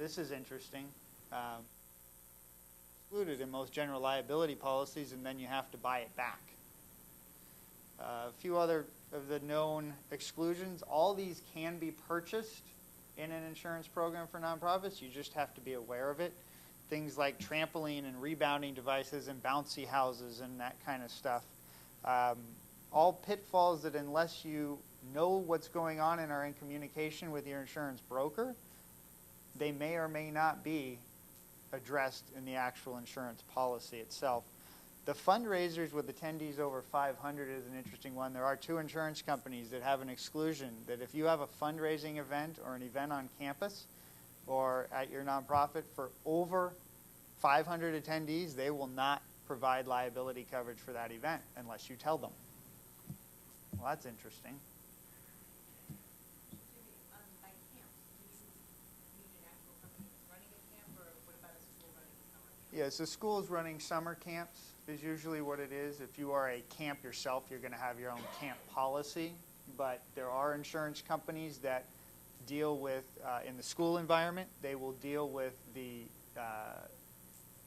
This is interesting. Excluded in most general liability policies, and then you have to buy it back. A few other of the known exclusions. All these can be purchased in an insurance program for nonprofits. You just have to be aware of it. Things like trampoline and rebounding devices and bouncy houses and that kind of stuff. All pitfalls that unless you know what's going on and are in communication with your insurance broker, they may or may not be addressed in the actual insurance policy itself. The fundraisers with attendees over 500 is an interesting one. There are 2 insurance companies that have an exclusion that if you have a fundraising event or an event on campus or at your nonprofit for over 500 attendees, they will not provide liability coverage for that event unless you tell them. Well, that's interesting. By camps, do you need an actual company that's running a camp, or what about a school running a summer camp? Yeah, so schools running summer camps is usually what it is. If you are a camp yourself, you're going to have your own camp policy. But there are insurance companies that deal with, in the school environment, they will deal with the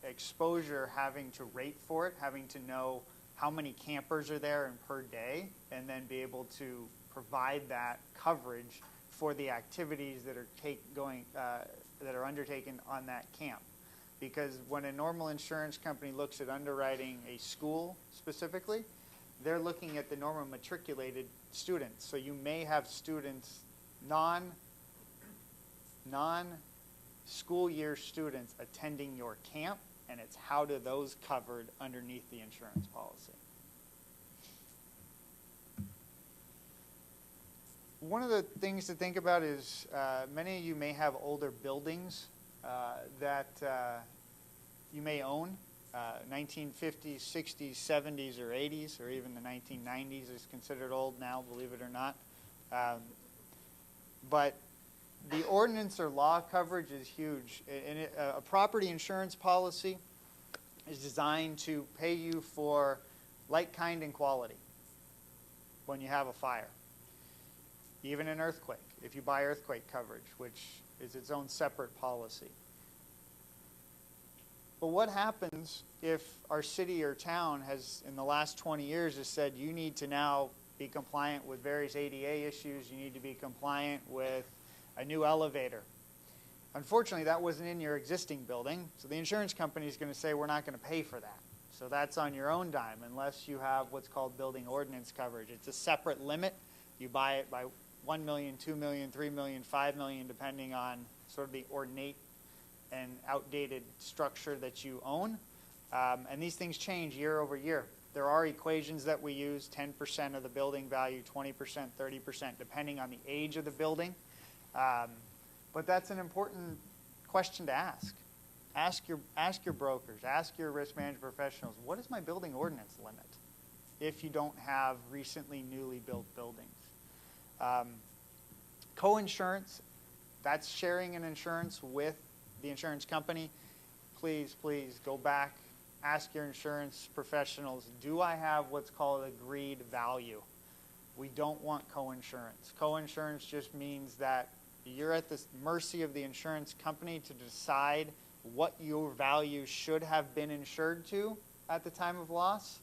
exposure, having to rate for it, having to know how many campers are there and per day, and then be able to provide that coverage for the activities that are undertaken on that camp. Because when a normal insurance company looks at underwriting a school specifically, they're looking at the normal matriculated students. So you may have students, non-school year students attending your camp, and it's how do those covered underneath the insurance policy. One of the things to think about is many of you may have older buildings that you may own, 1950s, 60s, 70s, or 80s, or even the 1990s is considered old now, believe it or not. But the ordinance or law coverage is huge. And a property insurance policy is designed to pay you for like, kind, and quality when you have a fire. Even an earthquake, if you buy earthquake coverage, which is its own separate policy. But what happens if our city or town has, in the last 20 years, has said you need to now be compliant with various ADA issues, you need to be compliant with a new elevator. Unfortunately, that wasn't in your existing building, so the insurance company is going to say we're not going to pay for that. So that's on your own dime unless you have what's called building ordinance coverage. It's a separate limit. You buy it by 1 million, 2 million, 3 million, 5 million, depending on sort of the ornate and outdated structure that you own. And these things change year over year. There are equations that we use, 10% of the building value, 20%, 30%, depending on the age of the building. But that's an important question to ask. Ask your brokers, ask your risk management professionals, what is my building ordinance limit if you don't have recently newly built buildings? Co-insurance, that's sharing an insurance with the insurance company. Please, please go back, ask your insurance professionals, do I have what's called agreed value? We don't want co-insurance. Co-insurance just means that you're at the mercy of the insurance company to decide what your value should have been insured to at the time of loss.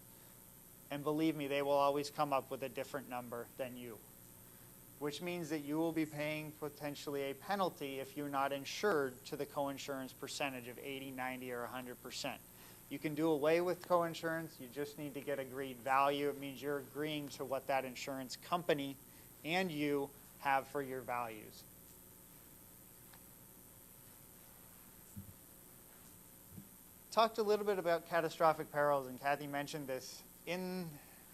And believe me, they will always come up with a different number than you, which means that you will be paying potentially a penalty if you're not insured to the co-insurance percentage of 80, 90, or 100%. You can do away with co-insurance. You just need to get agreed value. It means you're agreeing to what that insurance company and you have for your values. Talked a little bit about catastrophic perils, and Kathy mentioned this.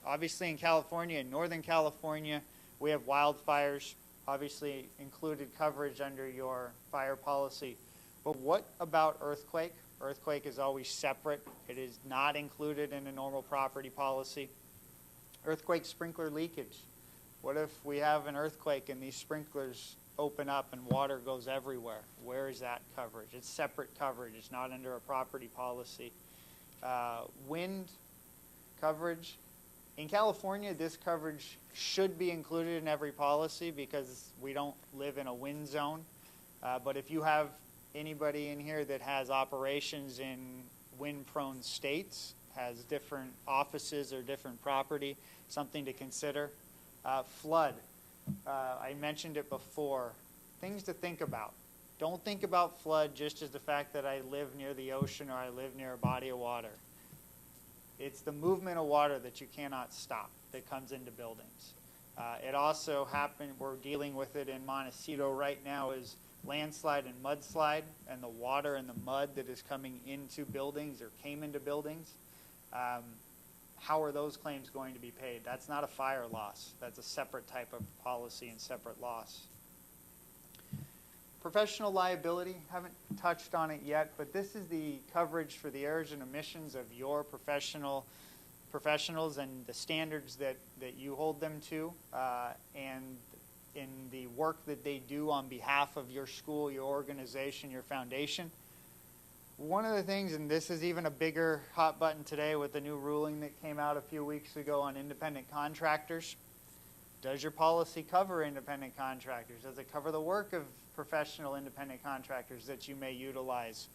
Obviously in California, in Northern California, we have wildfires, obviously included coverage under your fire policy. But what about earthquake? Earthquake is always separate. It is not included in a normal property policy. Earthquake sprinkler leakage. What if we have an earthquake and these sprinklers open up and water goes everywhere? Where is that coverage? It's separate coverage. It's not under a property policy. Wind coverage. In California, this coverage should be included in every policy because we don't live in a wind zone. But if you have anybody in here that has operations in wind-prone states, has different offices or different property, something to consider. Flood, I mentioned it before. Things to think about. Don't think about flood just as the fact that I live near the ocean or I live near a body of water. It's the movement of water that you cannot stop that comes into buildings. It also happened, we're dealing with it in Montecito right now, is landslide and mudslide, and the water and the mud that is coming into buildings or came into buildings. How are those claims going to be paid? That's not a fire loss. That's a separate type of policy and separate loss. Professional liability, haven't touched on it yet, but this is the coverage for the errors and omissions of your professionals and the standards that you hold them to, and in the work that they do on behalf of your school, your organization, your foundation. One of the things, and this is even a bigger hot button today with the new ruling that came out a few weeks ago on independent contractors. Does your policy cover independent contractors? Does it cover the work of professional independent contractors that you may utilize?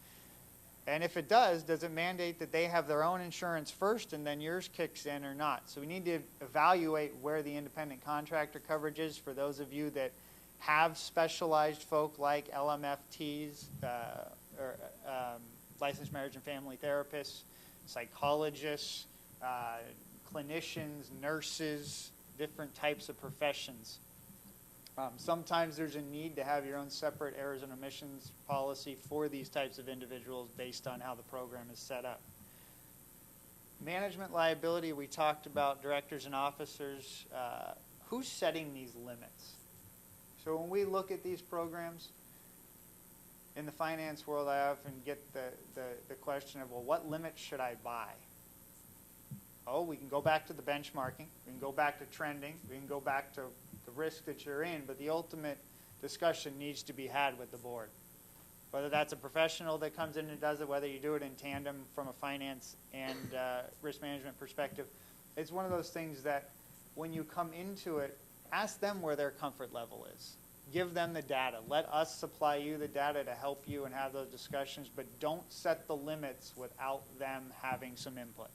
And if it does it mandate that they have their own insurance first and then yours kicks in or not? So we need to evaluate where the independent contractor coverage is for those of you that have specialized folk like LMFTs, or licensed marriage and family therapists, psychologists, clinicians, nurses, different types of professions. Sometimes there's a need to have your own separate errors and omissions policy for these types of individuals based on how the program is set up. Management liability, we talked about directors and officers. Who's setting these limits? So when we look at these programs, in the finance world, I often get the question of, well, what limits should I buy? Oh, we can go back to the benchmarking. We can go back to trending. We can go back to the risk that you're in, but the ultimate discussion needs to be had with the board. Whether that's a professional that comes in and does it, whether you do it in tandem from a finance and risk management perspective, it's one of those things that when you come into it, ask them where their comfort level is. Give them the data. Let us supply you the data to help you and have those discussions, but don't set the limits without them having some input.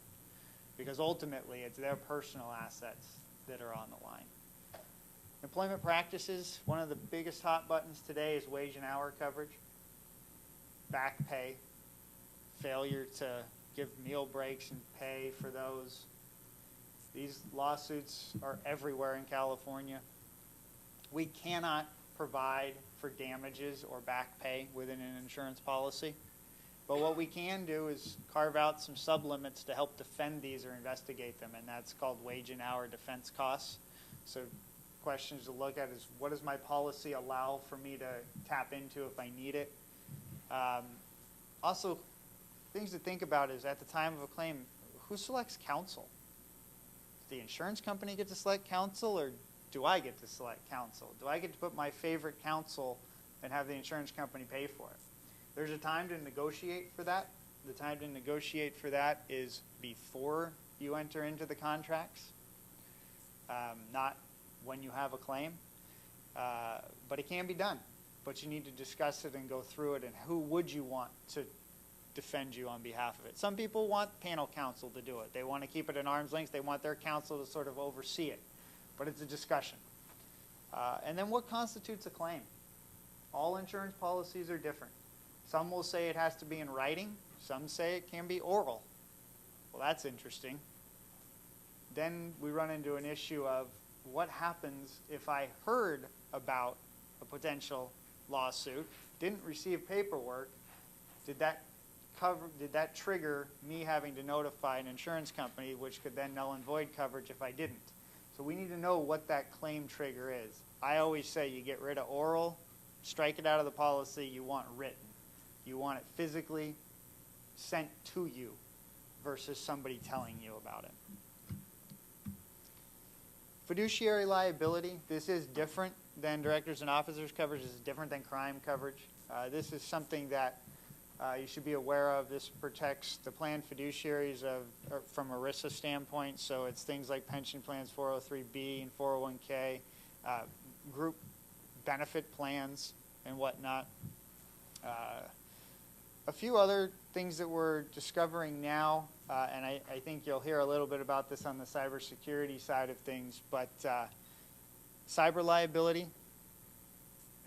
Because ultimately, it's their personal assets that are on the line. Employment practices, one of the biggest hot buttons today is wage and hour coverage, back pay, failure to give meal breaks and pay for those. These lawsuits are everywhere in California. We cannot provide for damages or back pay within an insurance policy. But what we can do is carve out some sublimits to help defend these or investigate them, and that's called wage and hour defense costs. So questions to look at is, what does my policy allow for me to tap into if I need it? Also, things to think about is at the time of a claim, who selects counsel? Does the insurance company get to select counsel, or do I get to select counsel? Do I get to put my favorite counsel and have the insurance company pay for it? There's a time to negotiate for that. The time to negotiate for that is before you enter into the contracts, not when you have a claim. But it can be done. But you need to discuss it and go through it, and who would you want to defend you on behalf of it? Some people want panel counsel to do it. They want to keep it at arm's length. They want their counsel to sort of oversee it. But it's a discussion. And then what constitutes a claim? All insurance policies are different. Some will say it has to be in writing. Some say it can be oral. Well, that's interesting. Then we run into an issue of what happens if I heard about a potential lawsuit, didn't receive paperwork, did that trigger me having to notify an insurance company, which could then null and void coverage if I didn't? So we need to know what that claim trigger is. I always say you get rid of oral, strike it out of the policy, you want written. You want it physically sent to you versus somebody telling you about it. Fiduciary liability, this is different than directors and officers coverage. This is different than crime coverage. This is something that you should be aware of. This protects the planned fiduciaries from ERISA standpoint. So it's things like pension plans, 403B and 401K, group benefit plans and whatnot. A few other things that we're discovering now, and I think you'll hear a little bit about this on the cybersecurity side of things, but cyber liability,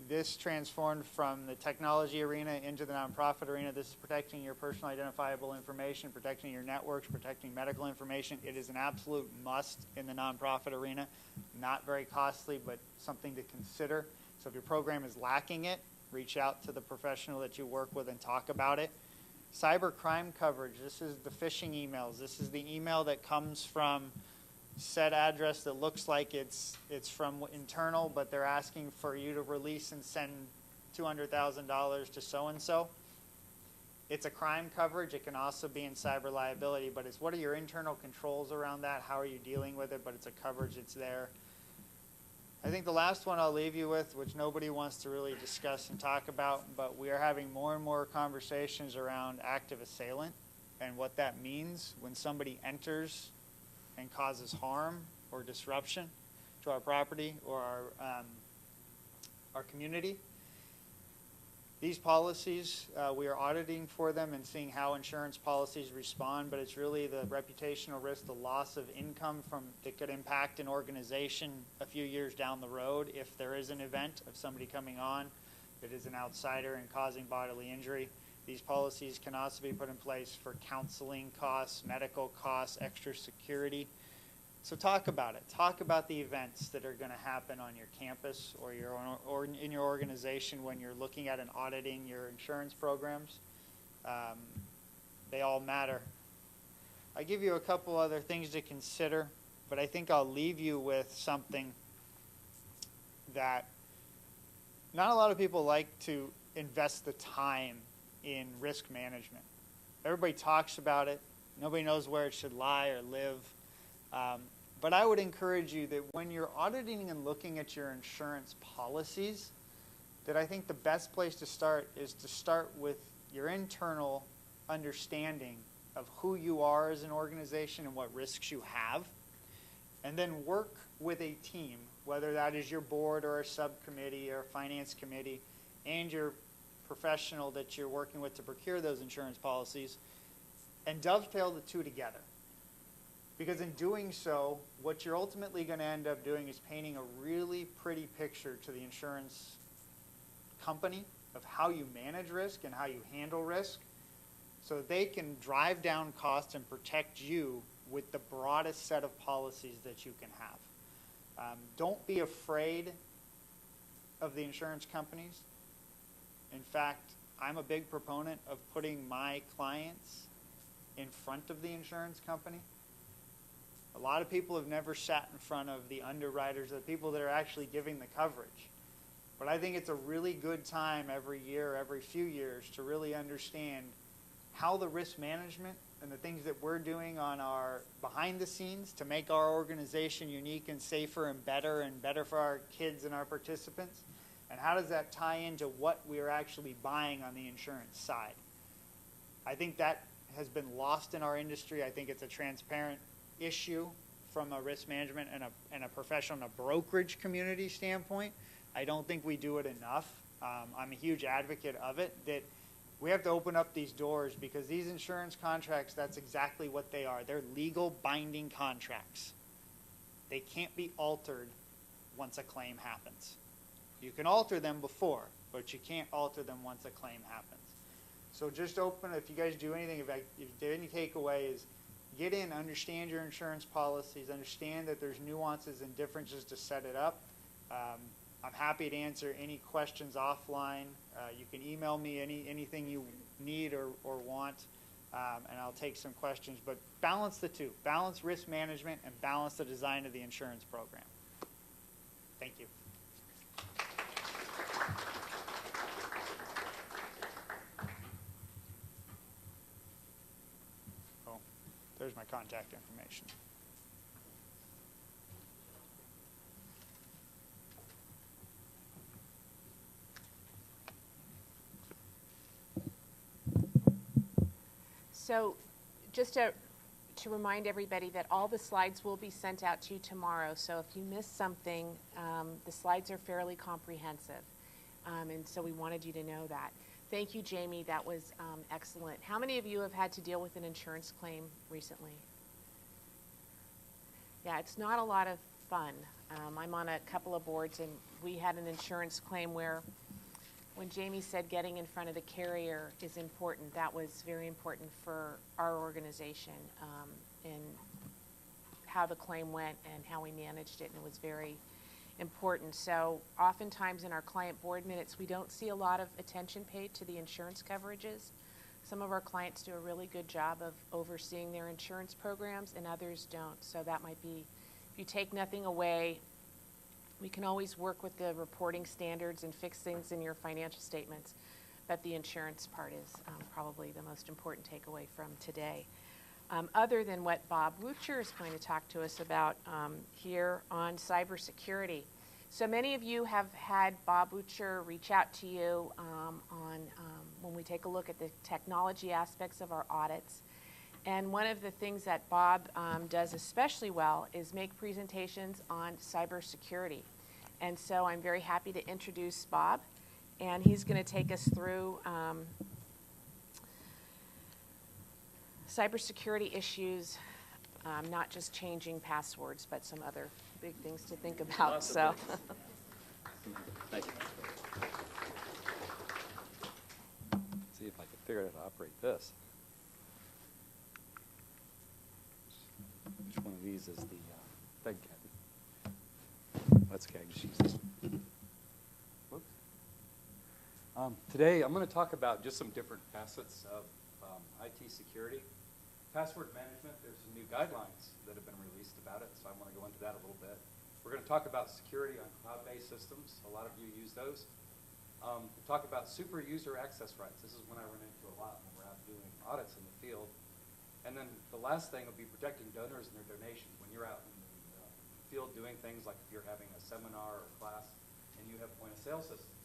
this transformed from the technology arena into the nonprofit arena. This is protecting your personal identifiable information, protecting your networks, protecting medical information. It is an absolute must in the nonprofit arena. Not very costly, but something to consider. So if your program is lacking it, reach out to the professional that you work with and talk about it. Cyber crime coverage. This is the phishing emails. This is the email that comes from said address that looks like it's from internal, but they're asking for you to release and send $200,000 to so-and-so. It's a crime coverage. It can also be in cyber liability, but it's what are your internal controls around that? How are you dealing with it? But it's a coverage. It's there. I think the last one I'll leave you with, which nobody wants to really discuss and talk about, but we are having more and more conversations around active assailant and what that means when somebody enters and causes harm or disruption to our property or our community. These policies, we are auditing for them and seeing how insurance policies respond, but it's really the reputational risk, the loss of income that could impact an organization a few years down the road if there is an event of somebody coming on that is an outsider and causing bodily injury. These policies can also be put in place for counseling costs, medical costs, extra security. So talk about it. Talk about the events that are going to happen on your campus or in your organization when you're looking at and auditing your insurance programs. They all matter. I give you a couple other things to consider, but I think I'll leave you with something that not a lot of people like to invest the time in risk management. Everybody talks about it. Nobody knows where it should lie or live. But I would encourage you that when you're auditing and looking at your insurance policies, that I think the best place to start is to start with your internal understanding of who you are as an organization and what risks you have, and then work with a team, whether that is your board or a subcommittee or a finance committee, and your professional that you're working with to procure those insurance policies, and dovetail the two together. Because in doing so, what you're ultimately going to end up doing is painting a really pretty picture to the insurance company of how you manage risk and how you handle risk so that they can drive down costs and protect you with the broadest set of policies that you can have. Don't be afraid of the insurance companies. In fact, I'm a big proponent of putting my clients in front of the insurance company. A lot of people have never sat in front of the underwriters, the people that are actually giving the coverage. But I think it's a really good time every year, every few years, to really understand how the risk management and the things that we're doing on our behind the scenes to make our organization unique and safer and better for our kids and our participants, and how does that tie into what we are actually buying on the insurance side. I think that has been lost in our industry. I think it's a transparent issue from a risk management and a professional and a brokerage community standpoint. I don't think we do it enough. I'm a huge advocate of it, that we have to open up these doors because these insurance contracts, that's exactly what they are. They're legal binding contracts. They can't be altered once a claim happens. You can alter them before, but you can't alter them once a claim happens. So just open, if you guys do anything, if there any takeaway is, get in, understand your insurance policies, understand that there's nuances and differences to set it up. I'm happy to answer any questions offline. You can email me anything you need or want, and I'll take some questions. But balance the two. Balance risk management and balance the design of the insurance program. Thank you. There's my contact information. So just to remind everybody that all the slides will be sent out to you tomorrow. So if you missed something, the slides are fairly comprehensive. And so we wanted you to know that. Thank you, Jamie. That was excellent. How many of you have had to deal with an insurance claim recently? Yeah, it's not a lot of fun. I'm on a couple of boards, and we had an insurance claim where when Jamie said getting in front of the carrier is important, that was very important for our organization, and how the claim went and how we managed it, and it was very important. So oftentimes in our client board minutes, we don't see a lot of attention paid to the insurance coverages. Some of our clients do a really good job of overseeing their insurance programs, and others don't. So that might be, if you take nothing away, we can always work with the reporting standards and fix things in your financial statements, but the insurance part is probably the most important takeaway from today. Other than what Bob Wucher is going to talk to us about here on cybersecurity. So many of you have had Bob Wucher reach out to you when we take a look at the technology aspects of our audits. And one of the things that Bob does especially well is make presentations on cybersecurity. And so I'm very happy to introduce Bob, and he's going to take us through cybersecurity issues, not just changing passwords, but some other big things to think about. Lots of So, Thank you. See if I can figure out how to operate this. Which one of these is the big cat? Let's just use this one. Whoops. Today I'm going to talk about just some different facets of IT security. Password management, there's some new guidelines that have been released about it, so I want to go into that a little bit. We're going to talk about security on cloud-based systems. A lot of you use those. We'll talk about super user access rights. This is one I run into a lot when we're out doing audits in the field. And then the last thing will be protecting donors and their donations. When you're out in the field doing things like if you're having a seminar or class and you have point-of-sale systems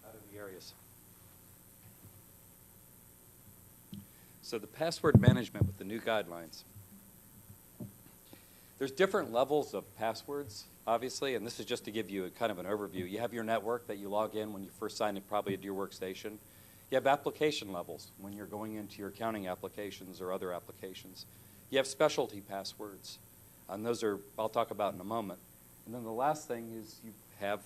out in the areas. So the password management with the new guidelines. There's different levels of passwords, obviously, and this is just to give you a kind of an overview. You have your network that you log in when you first sign in, probably into your workstation. You have application levels when you're going into your accounting applications or other applications. You have specialty passwords, and those are I'll talk about in a moment. And then the last thing is you have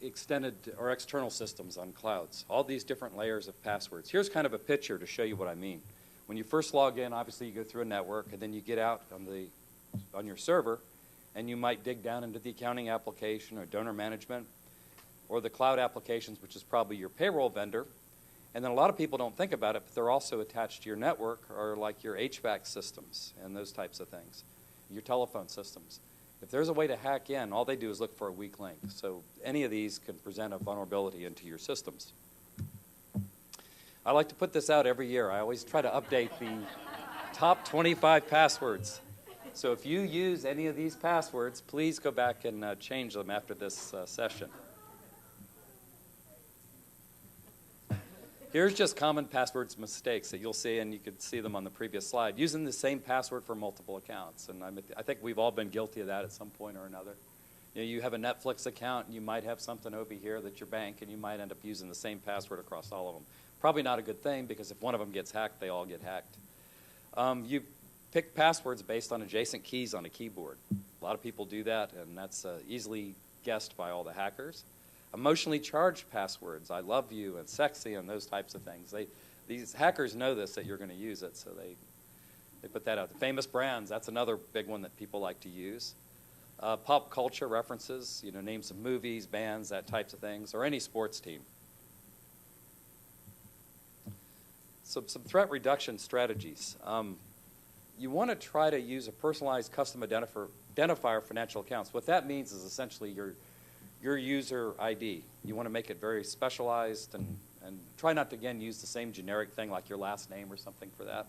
extended or external systems on clouds, all these different layers of passwords. Here's kind of a picture to show you what I mean. When you first log in, obviously you go through a network, and then you get out on your server, and you might dig down into the accounting application or donor management or the cloud applications, which is probably your payroll vendor. And then a lot of people don't think about it, but they're also attached to your network, or like your HVAC systems and those types of things, your telephone systems. If there's a way to hack in, all they do is look for a weak link. So any of these can present a vulnerability into your systems. I like to put this out every year. I always try to update the top 25 passwords. So if you use any of these passwords, please go back and change them after this session. Here's just common passwords mistakes that you'll see, and you could see them on the previous slide. Using the same password for multiple accounts, and I think we've all been guilty of that at some point or another. You know, you have a Netflix account, and you might have something over here that's your bank, and you might end up using the same password across all of them. Probably not a good thing, because if one of them gets hacked, they all get hacked. You pick passwords based on adjacent keys on a keyboard. A lot of people do that, and that's easily guessed by all the hackers. Emotionally charged passwords, I love you and sexy and those types of things. These hackers know this, that you're going to use it, so they put that out. The famous brands, that's another big one that people like to use. Pop culture references, you know, names of movies, bands, that types of things, or any sports team. Some threat reduction strategies. You want to try to use a personalized custom identifier for financial accounts. What that means is essentially your user ID. You want to make it very specialized and try not to, again, use the same generic thing like your last name or something for that.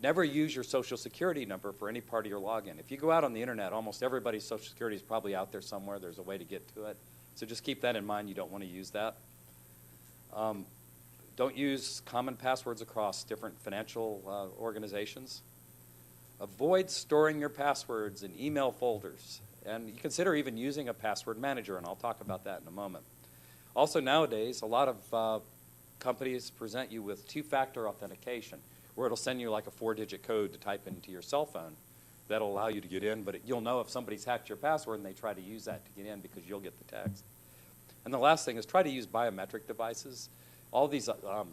Never use your social security number for any part of your login. If you go out on the internet, almost everybody's social security is probably out there somewhere. There's a way to get to it. So just keep that in mind. You don't want to use that. Don't use common passwords across different financial organizations. Avoid storing your passwords in email folders. And you consider even using a password manager, and I'll talk about that in a moment. Also nowadays, a lot of companies present you with two-factor authentication, where it'll send you like a 4-digit code to type into your cell phone. That'll allow you to get in, but you'll know if somebody's hacked your password and they try to use that to get in because you'll get the text. And the last thing is try to use biometric devices. All these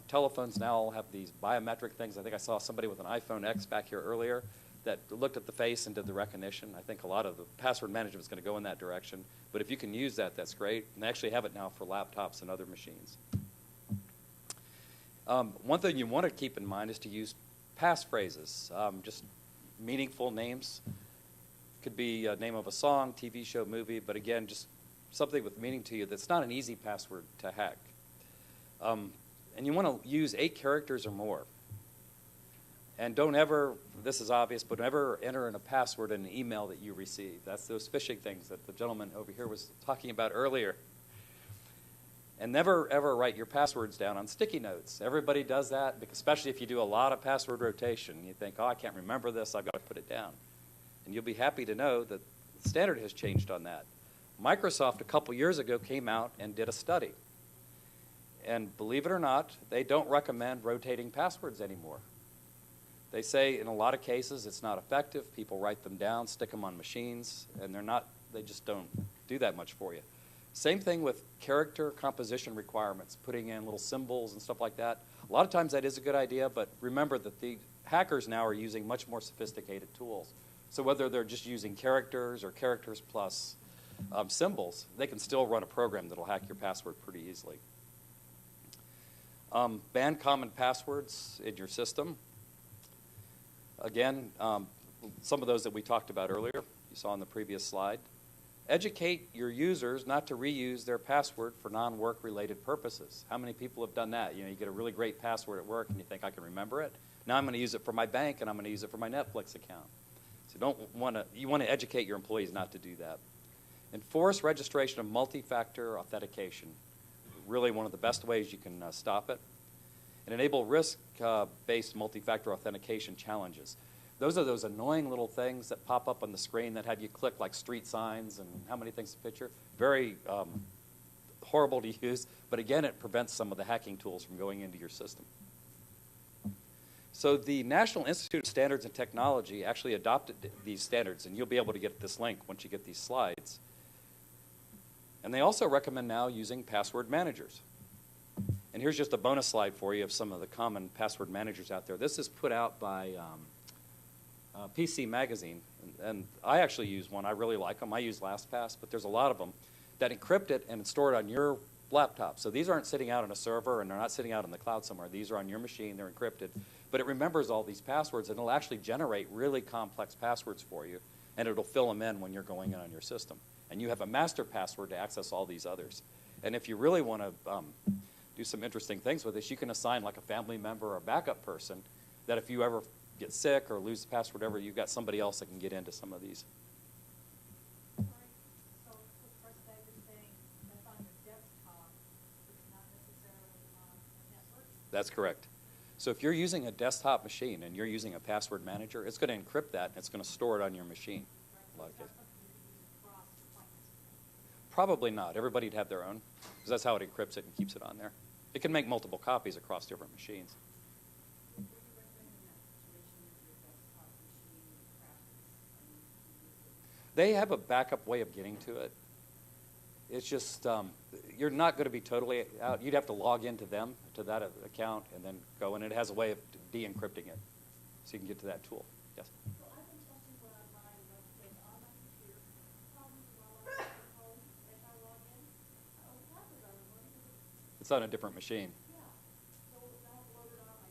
telephones now all have these biometric things. I think I saw somebody with an iPhone X back here earlier that looked at the face and did the recognition. I think a lot of the password management is going to go in that direction. But if you can use that, that's great. And they actually have it now for laptops and other machines. One thing you want to keep in mind is to use passphrases, just meaningful names. Could be a name of a song, TV show, movie, but again, just something with meaning to you that's not an easy password to hack. And you want to use 8 characters or more. And don't ever, this is obvious, but never enter in a password in an email that you receive. That's those phishing things that the gentleman over here was talking about earlier. And never, ever write your passwords down on sticky notes. Everybody does that, especially if you do a lot of password rotation. You think, oh, I can't remember this, I've got to put it down. And you'll be happy to know that the standard has changed on that. Microsoft, a couple years ago, came out and did a study. And believe it or not, they don't recommend rotating passwords anymore. They say in a lot of cases it's not effective. People write them down, stick them on machines, and they just don't do that much for you. Same thing with character composition requirements, putting in little symbols and stuff like that. A lot of times that is a good idea, but remember that the hackers now are using much more sophisticated tools. So whether they're just using characters or characters plus symbols, they can still run a program that'll hack your password pretty easily. Ban common passwords in your system. Again, some of those that we talked about earlier, you saw on the previous slide. Educate your users not to reuse their password for non-work related purposes. How many people have done that? You know, you get a really great password at work and you think, I can remember it. Now I'm going to use it for my bank and I'm going to use it for my Netflix account. So you want to educate your employees not to do that. Enforce registration of multi-factor authentication. Really one of the best ways you can stop it. And enable risk-based multi-factor authentication challenges. Those are those annoying little things that pop up on the screen that have you click like street signs and how many things to picture. Very horrible to use, but again, it prevents some of the hacking tools from going into your system. So the National Institute of Standards and Technology actually adopted these standards, and you'll be able to get this link once you get these slides. And they also recommend now using password managers. And here's just a bonus slide for you of some of the common password managers out there. This is put out by PC Magazine, and I actually use one. I really like them. I use LastPass, but there's a lot of them that encrypt it and store it on your laptop. So these aren't sitting out on a server, and they're not sitting out in the cloud somewhere. These are on your machine. They're encrypted. But it remembers all these passwords, and it'll actually generate really complex passwords for you, and it'll fill them in when you're going in on your system. And you have a master password to access all these others. And if you really want to do some interesting things with this, you can assign like a family member or a backup person that if you ever get sick or lose the password, whatever, you've got somebody else that can get into some of these. So, first day you're saying that's on your desktop, it's not necessarily on the network? That's correct. So if you're using a desktop machine and you're using a password manager, it's going to encrypt that and it's going to store it on your machine. Right, so it's not something you can use across departments. Probably not. Everybody'd have their own, because that's how it encrypts it and keeps it on there. It can make multiple copies across different machines. What do you recommend in that situation if your desktop machine crashes? They have a backup way of getting to it. It's just, you're not going to be totally out. You'd have to log into them, to that account, and then go, and it has a way of de-encrypting it, so you can get to that tool. Yes? Well, I've been testing one on my website on my computer. Problems while I was at home, as I log in, passwords are removed. It's on a different machine. Yeah, so now I've loaded on my,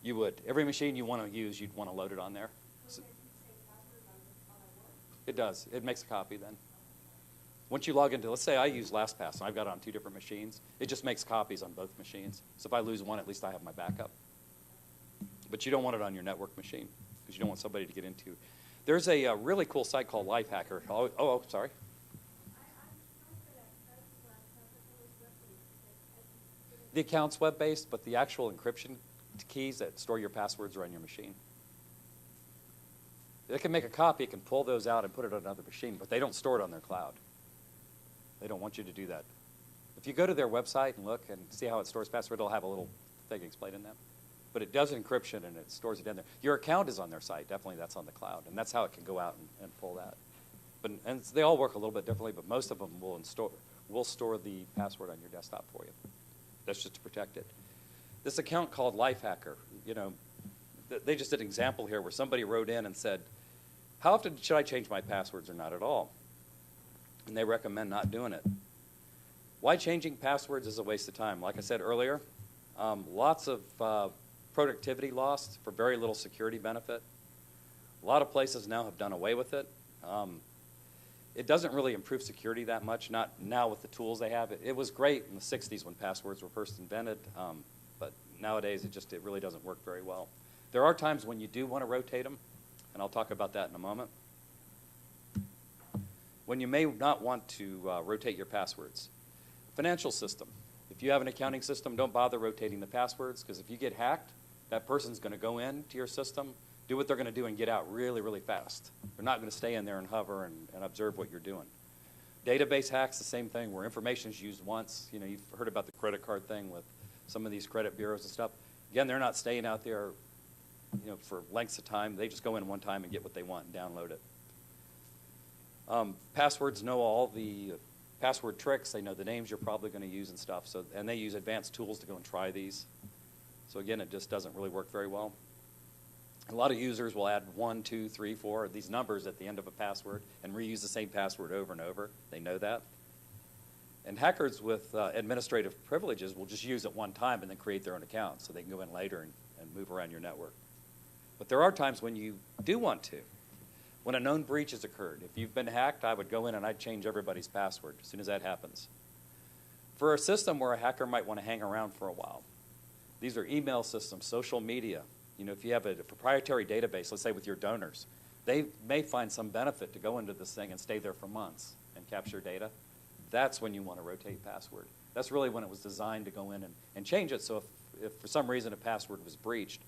You would. Every machine you want to use, you'd want to load it on there. So would it say password on my work? it does. It makes a copy then. Once you log into, let's say I use LastPass, and I've got it on 2 different machines, it just makes copies on both machines. So if I lose one, at least I have my backup. But you don't want it on your network machine, because you don't want somebody to get into. There's a really cool site called Lifehacker. Sorry. The account's web-based, but the actual encryption keys that store your passwords are on your machine. They can make a copy, it can pull those out and put it on another machine, but they don't store it on their cloud. They don't want you to do that. If you go to their website and look and see how it stores password, it'll have a little thing explaining that. But it does encryption and it stores it in there. Your account is on their site. Definitely that's on the cloud. And that's how it can go out and pull that. And they all work a little bit differently, but most of them will store the password on your desktop for you. That's just to protect it. This account called Lifehacker, you know, they just did an example here where somebody wrote in and said, how often should I change my passwords or not at all? And they recommend not doing it. Why changing passwords is a waste of time? Like I said earlier, lots of productivity lost for very little security benefit. A lot of places now have done away with it. It doesn't really improve security that much, not now with the tools they have. It was great in the 60s when passwords were first invented, but nowadays it really doesn't work very well. There are times when you do want to rotate them, and I'll talk about that in a moment. When you may not want to rotate your passwords. Financial system. If you have an accounting system, don't bother rotating the passwords, because if you get hacked, that person's going to go into your system, do what they're going to do, and get out really, really fast. They're not going to stay in there and hover and observe what you're doing. Database hacks, the same thing, where information is used once. You know, you've heard about the credit card thing with some of these credit bureaus and stuff. Again, they're not staying out there, you know, for lengths of time. They just go in one time and get what they want and download it. Passwords know all the password tricks. They know the names you're probably going to use and stuff. So, and they use advanced tools to go and try these. So again, it just doesn't really work very well. A lot of users will add 1, 2, 3, 4, these numbers at the end of a password and reuse the same password over and over. They know that. And hackers with administrative privileges will just use it one time and then create their own account so they can go in later and move around your network. But there are times when you do want to. When a known breach has occurred, if you've been hacked, I would go in and I'd change everybody's password as soon as that happens. For a system where a hacker might want to hang around for a while, these are email systems, social media. You know, if you have a proprietary database, let's say with your donors, they may find some benefit to go into this thing and stay there for months and capture data. That's when you want to rotate password. That's really when it was designed to go in and change it, so if for some reason a password was breached,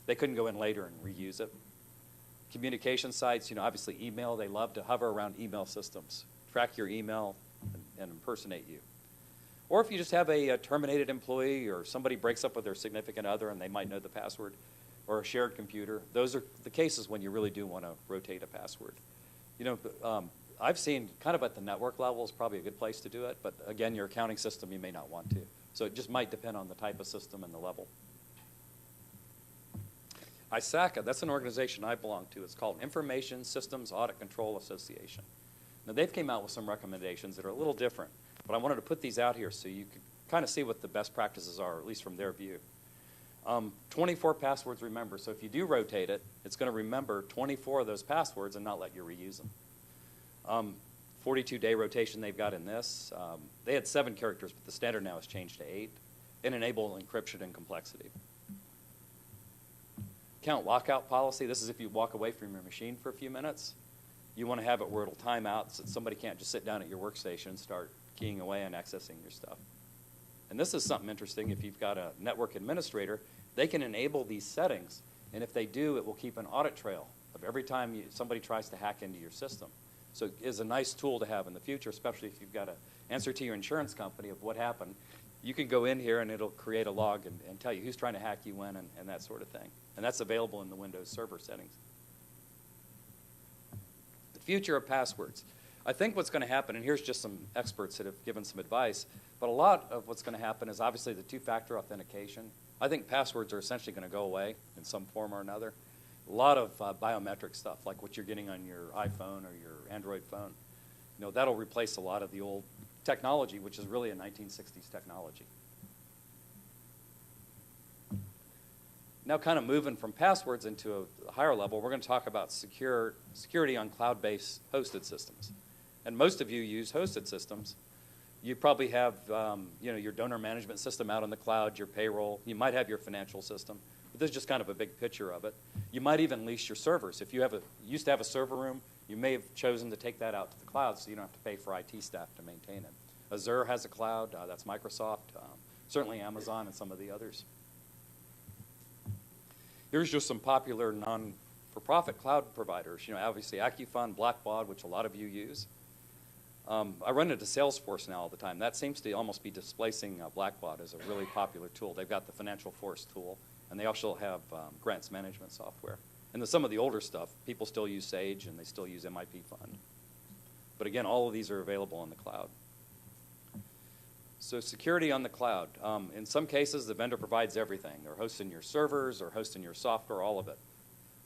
they couldn't go in later and reuse it. Communication sites, you know, obviously email, they love to hover around email systems, track your email and impersonate you. Or if you just have a terminated employee or somebody breaks up with their significant other and they might know the password, or a shared computer, those are the cases when you really do want to rotate a password. You know, I've seen kind of at the network level is probably a good place to do it, but again, your accounting system, you may not want to. So it just might depend on the type of system and the level. ISACA, that's an organization I belong to. It's called Information Systems Audit Control Association. Now, they've came out with some recommendations that are a little different, but I wanted to put these out here so you could kind of see what the best practices are, at least from their view. 24 passwords remember, so if you do rotate it, it's going to remember 24 of those passwords and not let you reuse them. 42-day rotation they've got in this. They had 7 characters, but the standard now has changed to 8, and enable encryption and complexity. Account lockout policy, this is if you walk away from your machine for a few minutes. You want to have it where it'll time out so that somebody can't just sit down at your workstation and start keying away and accessing your stuff. And this is something interesting. If you've got a network administrator, they can enable these settings, and if they do, it will keep an audit trail of every time somebody tries to hack into your system. So it is a nice tool to have in the future, especially if you've got to answer to your insurance company of what happened. You can go in here and it'll create a log and tell you who's trying to hack you in and that sort of thing. And that's available in the Windows Server settings. The future of passwords. I think what's going to happen, and here's just some experts that have given some advice, but a lot of what's going to happen is obviously the two-factor authentication. I think passwords are essentially going to go away in some form or another. A lot of biometric stuff, like what you're getting on your iPhone or your Android phone, you know, that'll replace a lot of the old technology, which is really a 1960s technology. Now kind of moving from passwords into a higher level, we're going to talk about security on cloud-based hosted systems. And most of you use hosted systems. You probably have you know, your donor management system out on the cloud, your payroll. You might have your financial system. But this is just kind of a big picture of it. You might even lease your servers. If you used to have a server room, you may have chosen to take that out to the cloud so you don't have to pay for IT staff to maintain it. Azure has a cloud. That's Microsoft. Certainly Amazon and some of the others. Here's just some popular non-for-profit cloud providers. You know, obviously AccuFund, Blackbaud, which a lot of you use. I run into Salesforce now all the time. That seems to almost be displacing Blackbaud as a really popular tool. They've got the Financial Force tool, and they also have grants management software. And some of the older stuff, people still use Sage, and they still use MIP Fund. But again, all of these are available on the cloud. So security on the cloud. In some cases, the vendor provides everything. They're hosting your servers or hosting your software, all of it.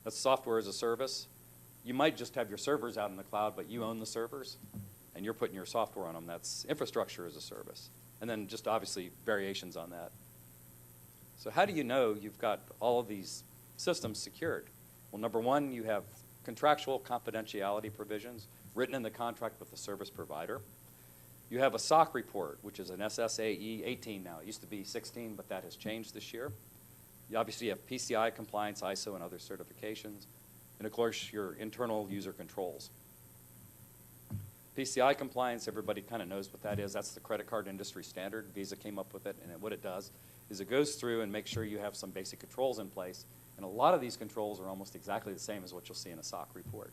That's software as a service. You might just have your servers out in the cloud, but you own the servers, and you're putting your software on them. That's infrastructure as a service. And then just obviously variations on that. So how do you know you've got all of these systems secured? Well, number one, you have contractual confidentiality provisions written in the contract with the service provider. You have a SOC report, which is an SSAE 18 now. It used to be 16, but that has changed this year. You obviously have PCI compliance, ISO, and other certifications. And of course, your internal user controls. PCI compliance, everybody kind of knows what that is. That's the credit card industry standard. Visa came up with it, and what it does is it goes through and makes sure you have some basic controls in place. And a lot of these controls are almost exactly the same as what you'll see in a SOC report.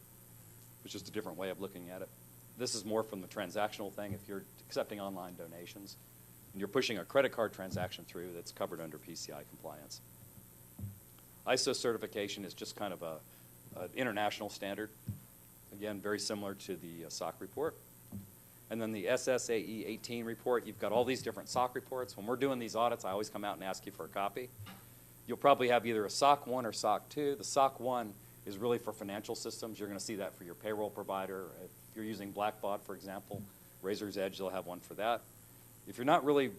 It's just a different way of looking at it. This is more from the transactional thing. If you're accepting online donations and you're pushing a credit card transaction through, that's covered under PCI compliance. ISO certification is just kind of an international standard. Again, very similar to the SOC report. And then the SSAE 18 report, you've got all these different SOC reports. When we're doing these audits, I always come out and ask you for a copy. You'll probably have either a SOC 1 or SOC 2. The SOC 1 is really for financial systems. You're going to see that for your payroll provider. If you're using Blackbaud, for example, Razor's Edge, they'll have one for that. If you're not really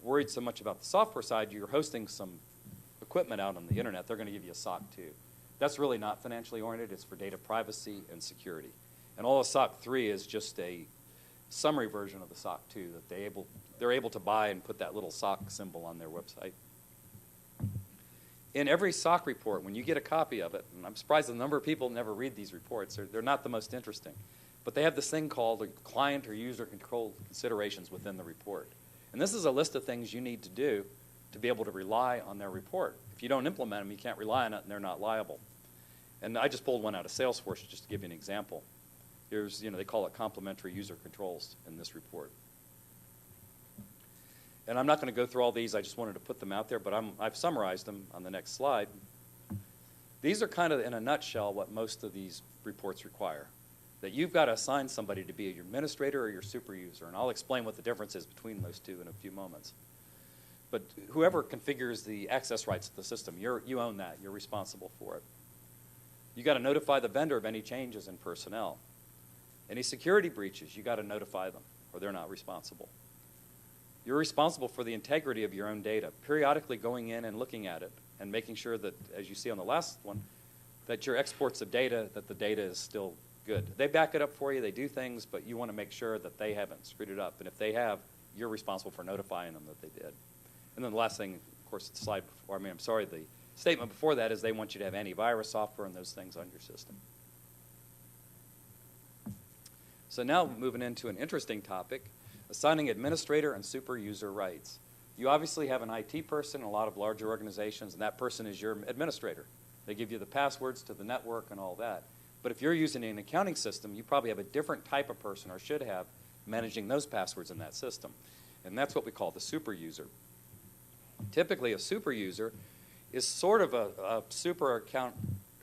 worried so much about the software side, you're hosting some equipment out on the internet, they're going to give you a SOC 2. That's really not financially oriented. It's for data privacy and security. And all of SOC 3 is just a summary version of the SOC 2 that they're able to buy and put that little SOC symbol on their website. In every SOC report, when you get a copy of it, and I'm surprised the number of people never read these reports, they're not the most interesting, but they have this thing called client or user control considerations within the report. And this is a list of things you need to do to be able to rely on their report. If you don't implement them, you can't rely on it, and they're not liable. And I just pulled one out of Salesforce just to give you an example. Here's, they call it complementary user controls in this report. And I'm not going to go through all these. I just wanted to put them out there, but I've summarized them on the next slide. These are kind of, in a nutshell, what most of these reports require. That you've got to assign somebody to be your administrator or your super user, and I'll explain what the difference is between those two in a few moments. But whoever configures the access rights to the system, you own that. You're responsible for it. You've got to notify the vendor of any changes in personnel. Any security breaches, you've got to notify them, or they're not responsible. You're responsible for the integrity of your own data, periodically going in and looking at it and making sure that, as you see on the last one, that your exports of data, that the data is still good. They back it up for you, they do things, but you want to make sure that they haven't screwed it up. And if they have, you're responsible for notifying them that they did. And then the last thing, of course, the slide before, the statement before that is they want you to have antivirus software and those things on your system. So now moving into an interesting topic, assigning administrator and super user rights. You obviously have an IT person in a lot of larger organizations, and that person is your administrator. They give you the passwords to the network and all that. But if you're using an accounting system, you probably have a different type of person, or should have, managing those passwords in that system. And that's what we call the super user. Typically, a super user is sort of a super account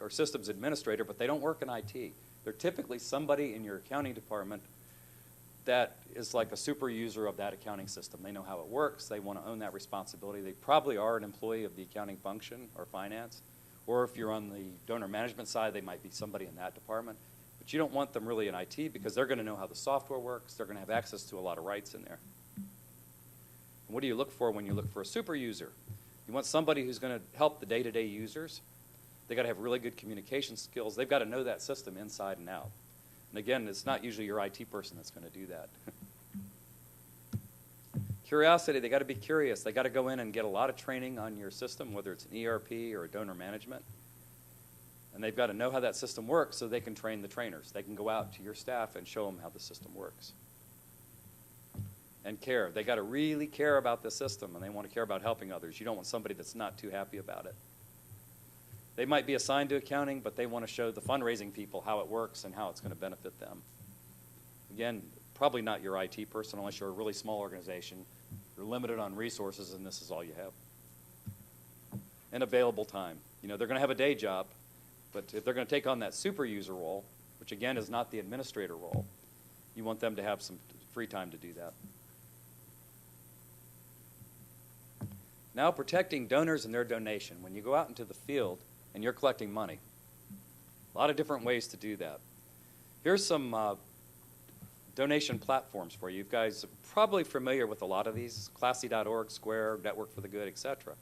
or systems administrator, but they don't work in IT. They're typically somebody in your accounting department that is like a super user of that accounting system. They know how it works. They want to own that responsibility. They probably are an employee of the accounting function or finance. Or if you're on the donor management side, they might be somebody in that department. But you don't want them really in IT because they're going to know how the software works. They're going to have access to a lot of rights in there. And what do you look for when you look for a super user? You want somebody who's going to help the day-to-day users. They've got to have really good communication skills. They've got to know that system inside and out. And again, it's not usually your IT person that's going to do that. Curiosity, they got to be curious. They got to go in and get a lot of training on your system, whether it's an ERP or a donor management. And they've got to know how that system works so they can train the trainers. They can go out to your staff and show them how the system works. And care. They got to really care about the system, and they want to care about helping others. You don't want somebody that's not too happy about it. They might be assigned to accounting, but they want to show the fundraising people how it works and how it's going to benefit them. Again, probably not your IT person unless you're a really small organization. You're limited on resources, and this is all you have. And available time. You know, they're going to have a day job, but if they're going to take on that super user role, which again is not the administrator role, you want them to have some free time to do that. Now, protecting donors and their donation. When you go out into the field and you're collecting money, a lot of different ways to do that. Here's some donation platforms for you. You guys are probably familiar with a lot of these, classy.org, Square, Network for the Good, etc.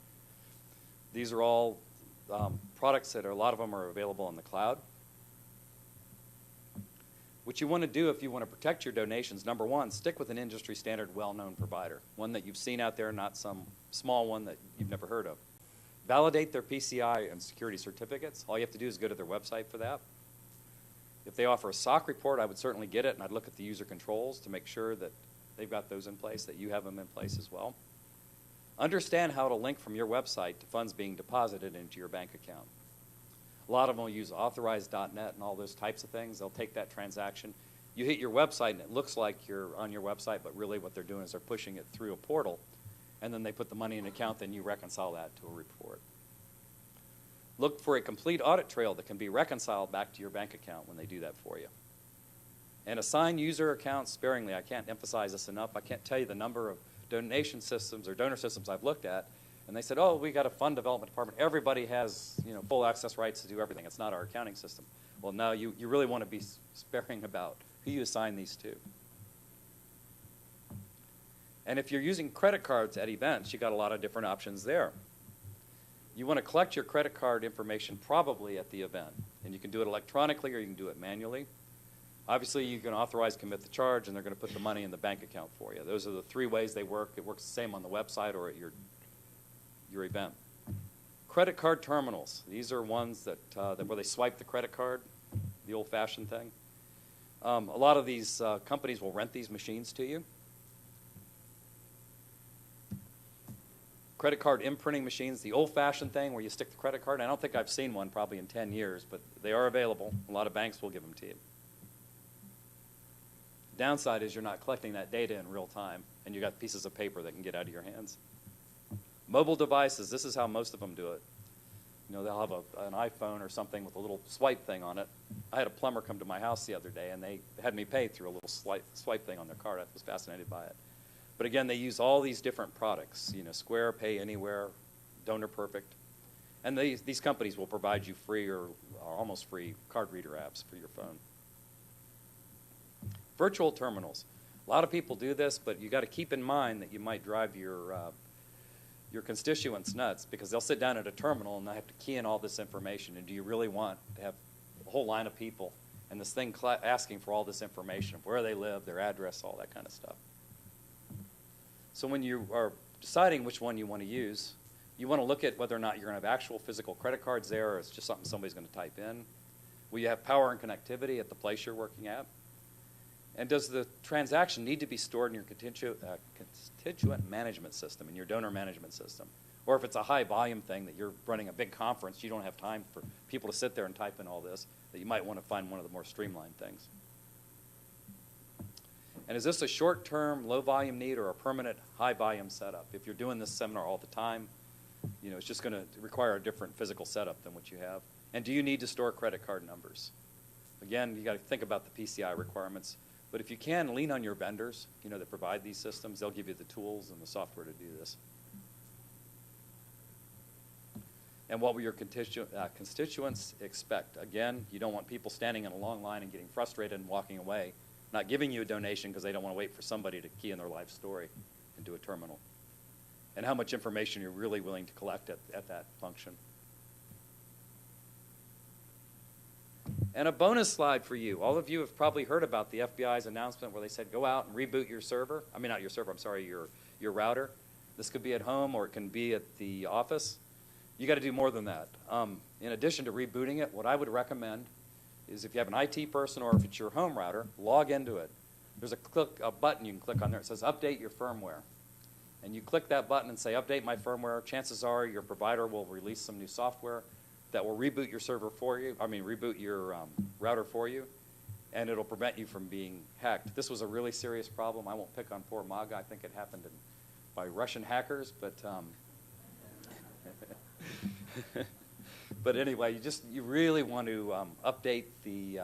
These are all products that a lot of them are available on the cloud. What you want to do if you want to protect your donations, number one, stick with an industry standard, well-known provider, one that you've seen out there, not some small one that you've never heard of. Validate their PCI and security certificates. All you have to do is go to their website for that. If they offer a SOC report, I would certainly get it, and I'd look at the user controls to make sure that they've got those in place, that you have them in place as well. Understand how to link from your website to funds being deposited into your bank account. A lot of them will use authorize.net and all those types of things. They'll take that transaction. You hit your website, and it looks like you're on your website, but really what they're doing is they're pushing it through a portal, and then they put the money in an account, then you reconcile that to a report. Look for a complete audit trail that can be reconciled back to your bank account when they do that for you. And assign user accounts sparingly. I can't emphasize this enough. I can't tell you the number of donation systems or donor systems I've looked at, and they said, oh, we got a fund development department. Everybody has, you know, full access rights to do everything. It's not our accounting system. Well, no, you really want to be sparing about who you assign these to. And if you're using credit cards at events, you got a lot of different options there. You want to collect your credit card information probably at the event. And you can do it electronically or you can do it manually. Obviously, you can authorize, commit the charge, and they're going to put the money in the bank account for you. Those are the three ways they work. It works the same on the website or at your event. Credit card terminals. These are ones that where they swipe the credit card, the old-fashioned thing. A lot of these companies will rent these machines to you. Credit card imprinting machines, the old-fashioned thing where you stick the credit card. I don't think I've seen one probably in 10 years, but they are available. A lot of banks will give them to you. Downside is you're not collecting that data in real time, and you got pieces of paper that can get out of your hands. Mobile devices, this is how most of them do it. You know, they'll have an iPhone or something with a little swipe thing on it. I had a plumber come to my house the other day, and they had me pay through a little swipe thing on their card. I was fascinated by it. But again, they use all these different products, you know, Square, Pay Anywhere, Donor Perfect. And these companies will provide you free or almost free card reader apps for your phone. Virtual terminals. A lot of people do this, but you got to keep in mind that you might drive your constituents nuts because they'll sit down at a terminal and they have to key in all this information. And do you really want to have a whole line of people and this thing asking for all this information of where they live, their address, all that kind of stuff? So when you are deciding which one you want to use, you want to look at whether or not you're going to have actual physical credit cards there or it's just something somebody's going to type in. Will you have power and connectivity at the place you're working at? And does the transaction need to be stored in your constituent management system, in your donor management system? Or if it's a high volume thing that you're running a big conference, you don't have time for people to sit there and type in all this, that you might want to find one of the more streamlined things. And is this a short-term, low-volume need or a permanent, high-volume setup? If you're doing this seminar all the time, you know, it's just going to require a different physical setup than what you have. And do you need to store credit card numbers? Again, you got to think about the PCI requirements. But if you can, lean on your vendors, you know, that provide these systems. They'll give you the tools and the software to do this. And what will your constituents expect? Again, you don't want people standing in a long line and getting frustrated and walking away, not giving you a donation because they don't want to wait for somebody to key in their life story into a terminal. And how much information you're really willing to collect at that function. And a bonus slide for you. All of you have probably heard about the FBI's announcement where they said, go out and reboot your server. I mean, not your server, I'm sorry, your router. This could be at home or it can be at the office. You got to do more than that. In addition to rebooting it, what I would recommend is if you have an IT person or if it's your home router, log into it. There's a button you can click on there. It says update your firmware. And you click that button and say update my firmware. Chances are your provider will release some new software that will reboot your server for you, reboot your router for you. and it'll prevent you from being hacked. This was a really serious problem. I won't pick on poor MAGA. I think it happened by Russian hackers, but but anyway, you really want to update the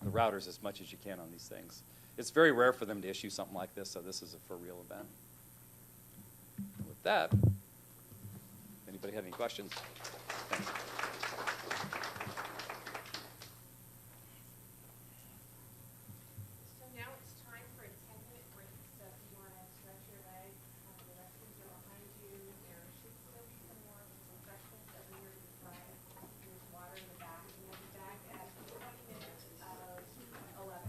routers as much as you can on these things. It's very rare for them to issue something like this, so this is a for real event. With that, anybody have any questions? Thanks. So now it's time for a 10-minute break, so if you want to stretch your legs, the restrooms are behind you. There should still be some more refreshments over here to the side. There's water in the back, and we'll be back at 20 minutes of 11.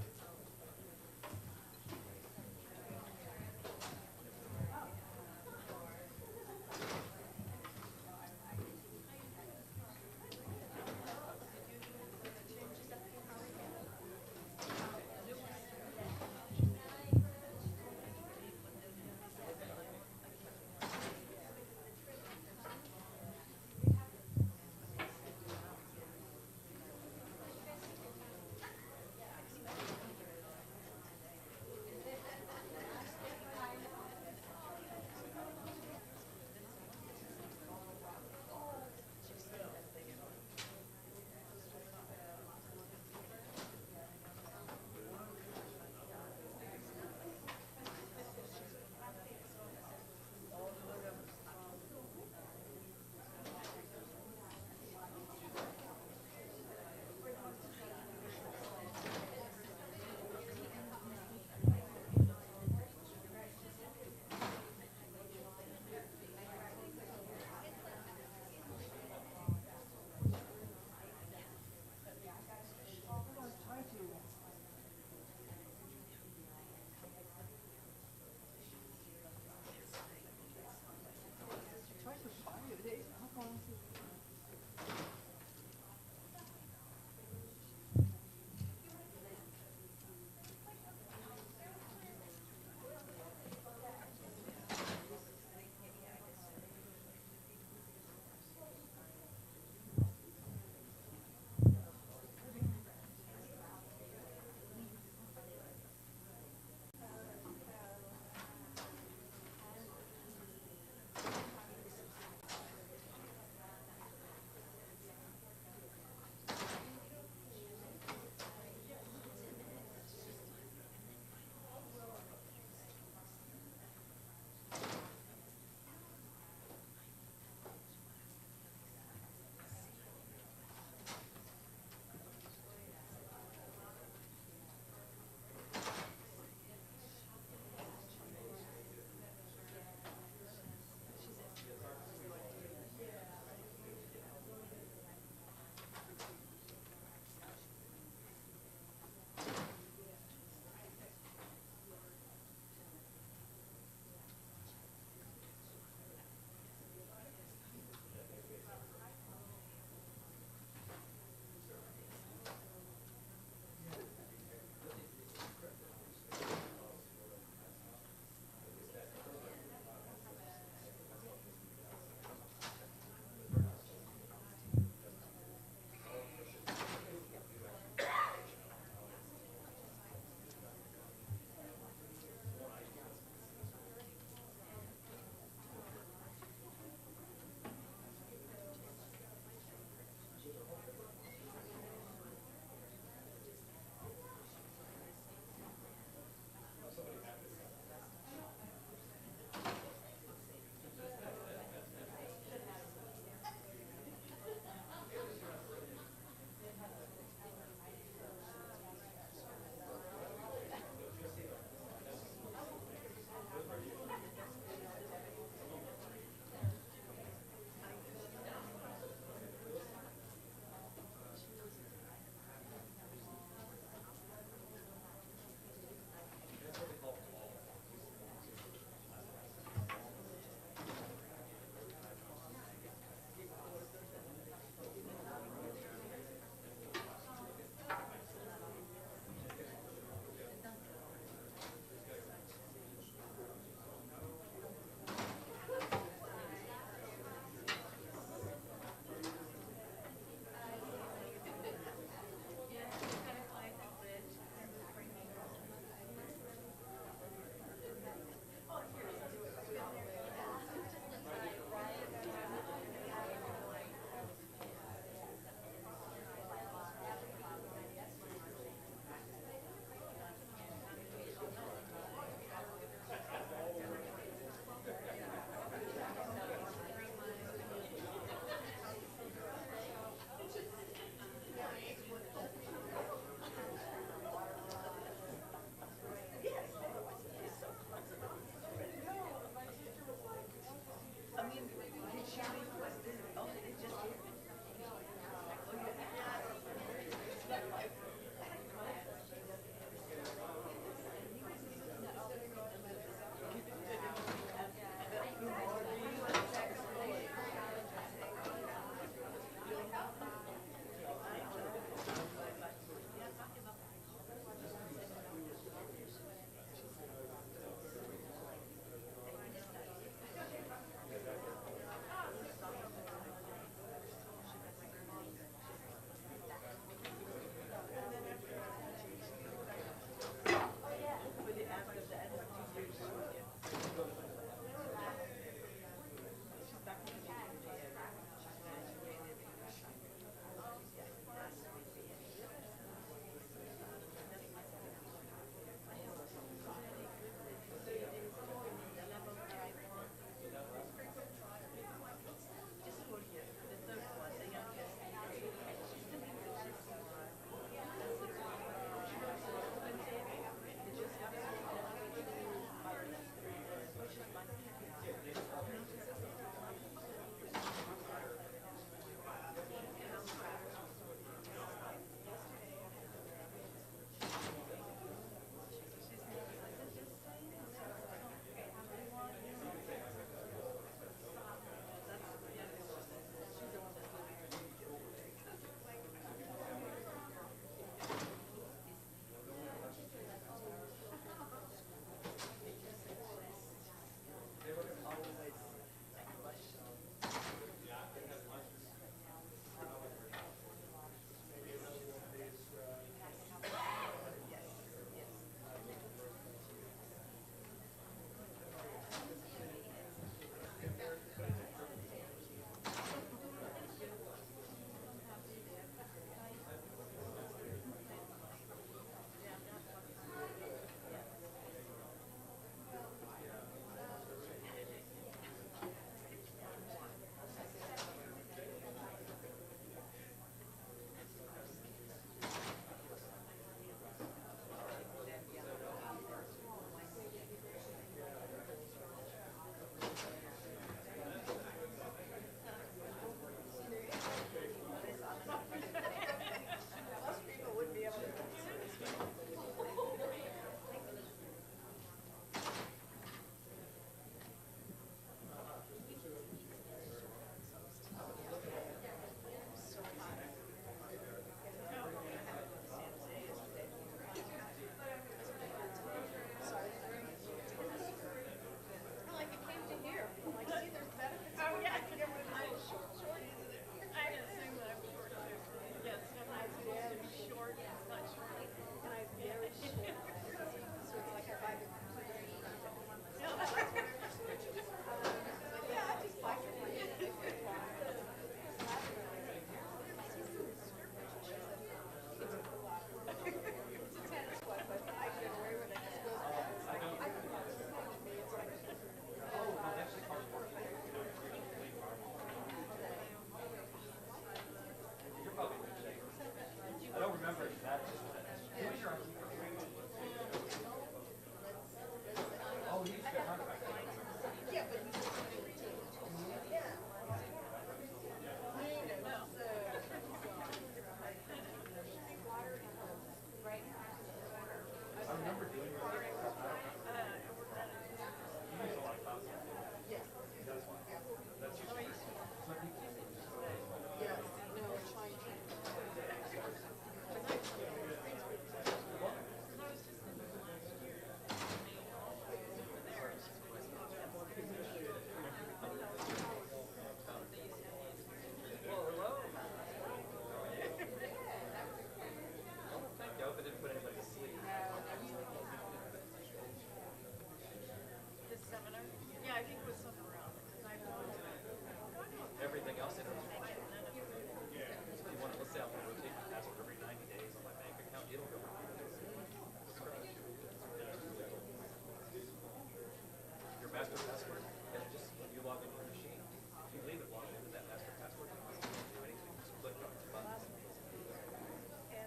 master password, and just when you log into your machine, if you leave it logged into that master password, you don't do anything. Just click on the button.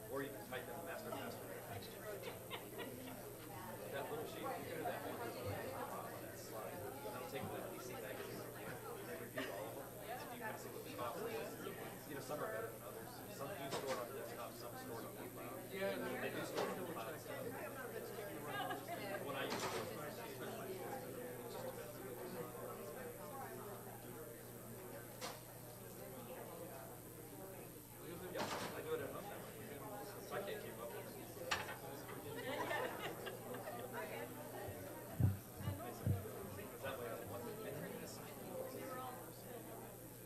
Or you can type in the master password. That little sheet, you go to that one that's on that slide. That'll take the PC magazine review, and they review all of them. So you can see what the cost is. You know, some are better than others. Some do store it on the desktop, some store it on the cloud. Yeah, they do store it on the cloud stuff. When I use it, yeah, I do it at home. So I can't keep up with it. That way I don't want to.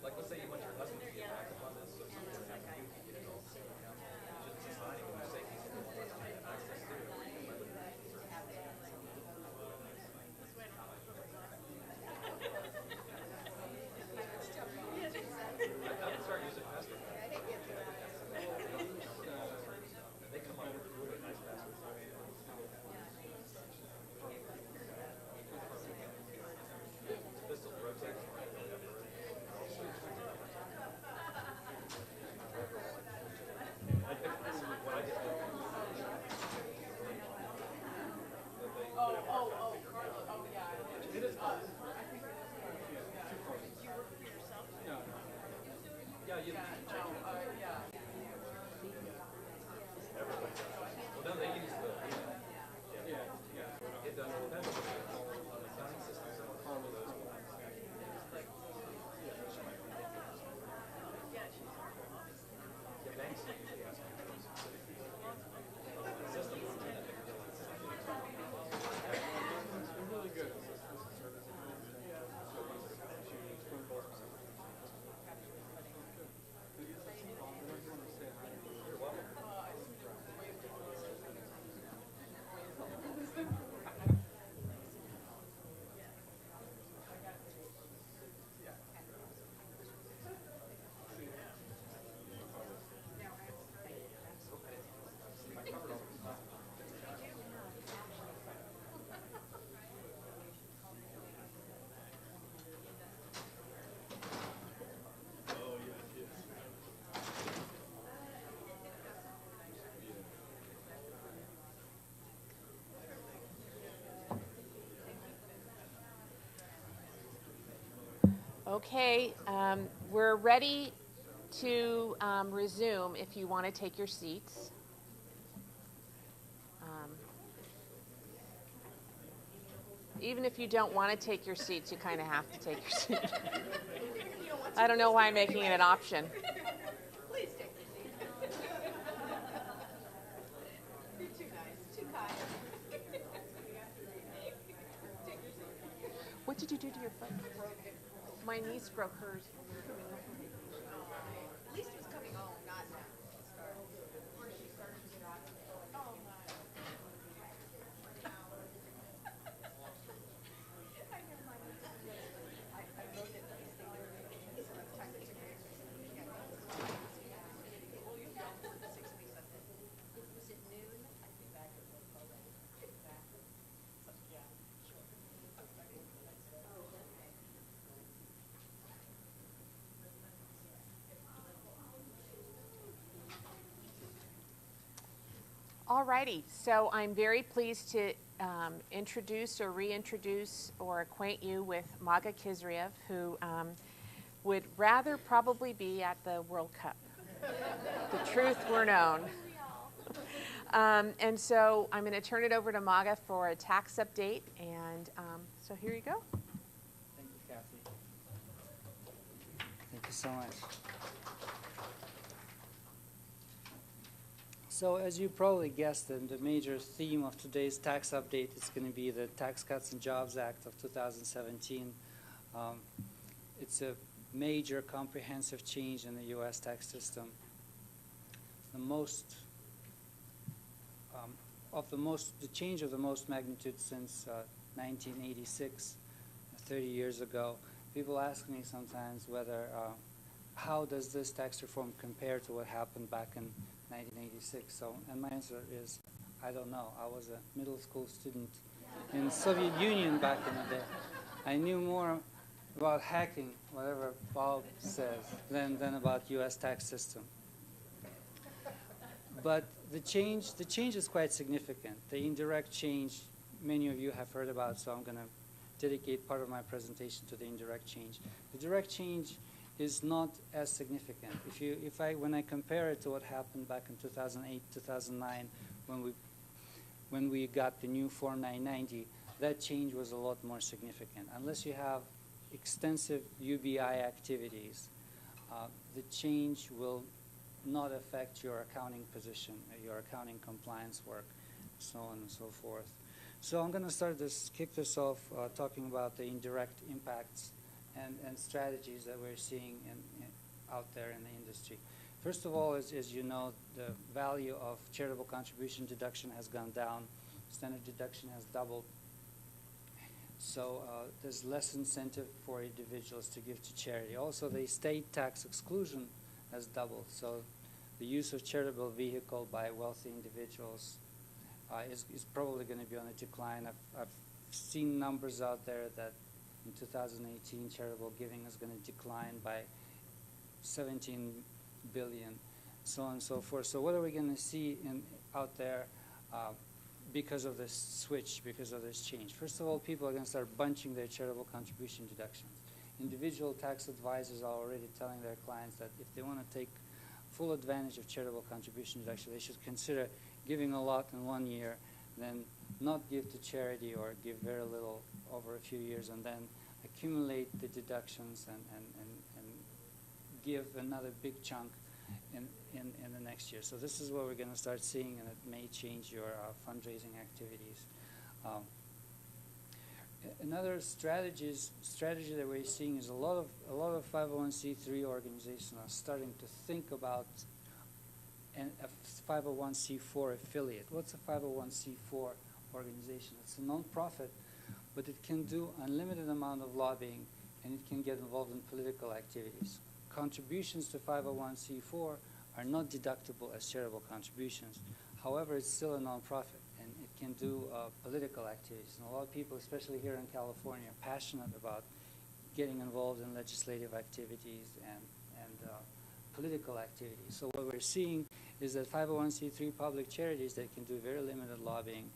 Like, let's say you want your husband to get back up on this, so something happens, you can get it all. It's just deciding when you say he's the one that's going to have access to it, or you can let him I would start using password. They come up with really nice passwords. This will rotate. I picked this what I did. It is fun. Yeah, you. Well, no, they use the. It does. It depends on the counting system. So all of those. Yeah, banks usually ask you for specific things. The system is not that big a deal. They're really good. You're welcome. Okay, we're ready to resume if you want to take your seats. Even if you don't want to take your seats, you kind of have to take your seat. I don't know why I'm making it an option. Please take your seat. You're too nice, too kind. Take your seat. What did you do to your foot? My niece broke hers. At least it was coming home, not now. Or she started to drop. Oh my. I have my I wrote it nice thing there. So it's time to take it. Well, you'll be on 60 something. Was it noon? I'd be back at the program. Yeah, sure. Alrighty, so I'm very pleased to introduce or reintroduce or acquaint you with Maga Kizriev, who would rather probably be at the World Cup. The truth were known. And so I'm going to turn it over to Maga for a tax update, and so here you go. Thank you, Kathy. Thank you so much. So as you probably guessed, the major theme of today's tax update is going to be the Tax Cuts and Jobs Act of 2017. It's a major comprehensive change in the U.S. tax system. The change of the most magnitude since 1986, 30 years ago. People ask me sometimes how does this tax reform compare to what happened back in 1986? And my answer is, I don't know. I was a middle school student in the Soviet Union back in the day. I knew more about hacking, whatever Bob says, than about U.S. tax system. But the change is quite significant. The indirect change, many of you have heard about, so I'm going to dedicate part of my presentation to the indirect change. The direct change is not as significant. When I compare it to what happened back in 2008, 2009, when we got the new Form 990, that change was a lot more significant. Unless you have extensive UBI activities, the change will not affect your accounting position, your accounting compliance work, so on and so forth. So I'm going to kick this off talking about the indirect impacts and strategies that we're seeing out there in the industry. First of all, as you know, the value of charitable contribution deduction has gone down. Standard deduction has doubled. So there's less incentive for individuals to give to charity. Also, the estate tax exclusion has doubled. So the use of charitable vehicle by wealthy individuals is probably going to be on a decline. I've seen numbers out there that in 2018, charitable giving is going to decline by 17 billion, so on and so forth. So what are we going to see out there because of this switch, because of this change? First of all, people are going to start bunching their charitable contribution deductions. Individual tax advisors are already telling their clients that if they want to take full advantage of charitable contribution deduction, they should consider giving a lot in 1 year, then not give to charity or give very little over a few years, and then accumulate the deductions and give another big chunk in the next year. So this is what we're going to start seeing, and it may change your fundraising activities. Another strategy that we're seeing is a lot of 501c3 organizations are starting to think about a 501c4 affiliate. What's a 501c4 organization? It's a nonprofit, but it can do unlimited amount of lobbying, and it can get involved in political activities. Contributions to 501c4 are not deductible as charitable contributions. However, it's still a nonprofit, and it can do political activities. And a lot of people, especially here in California, are passionate about getting involved in legislative activities and political activities. So what we're seeing is that 501c3 public charities that can do very limited lobbying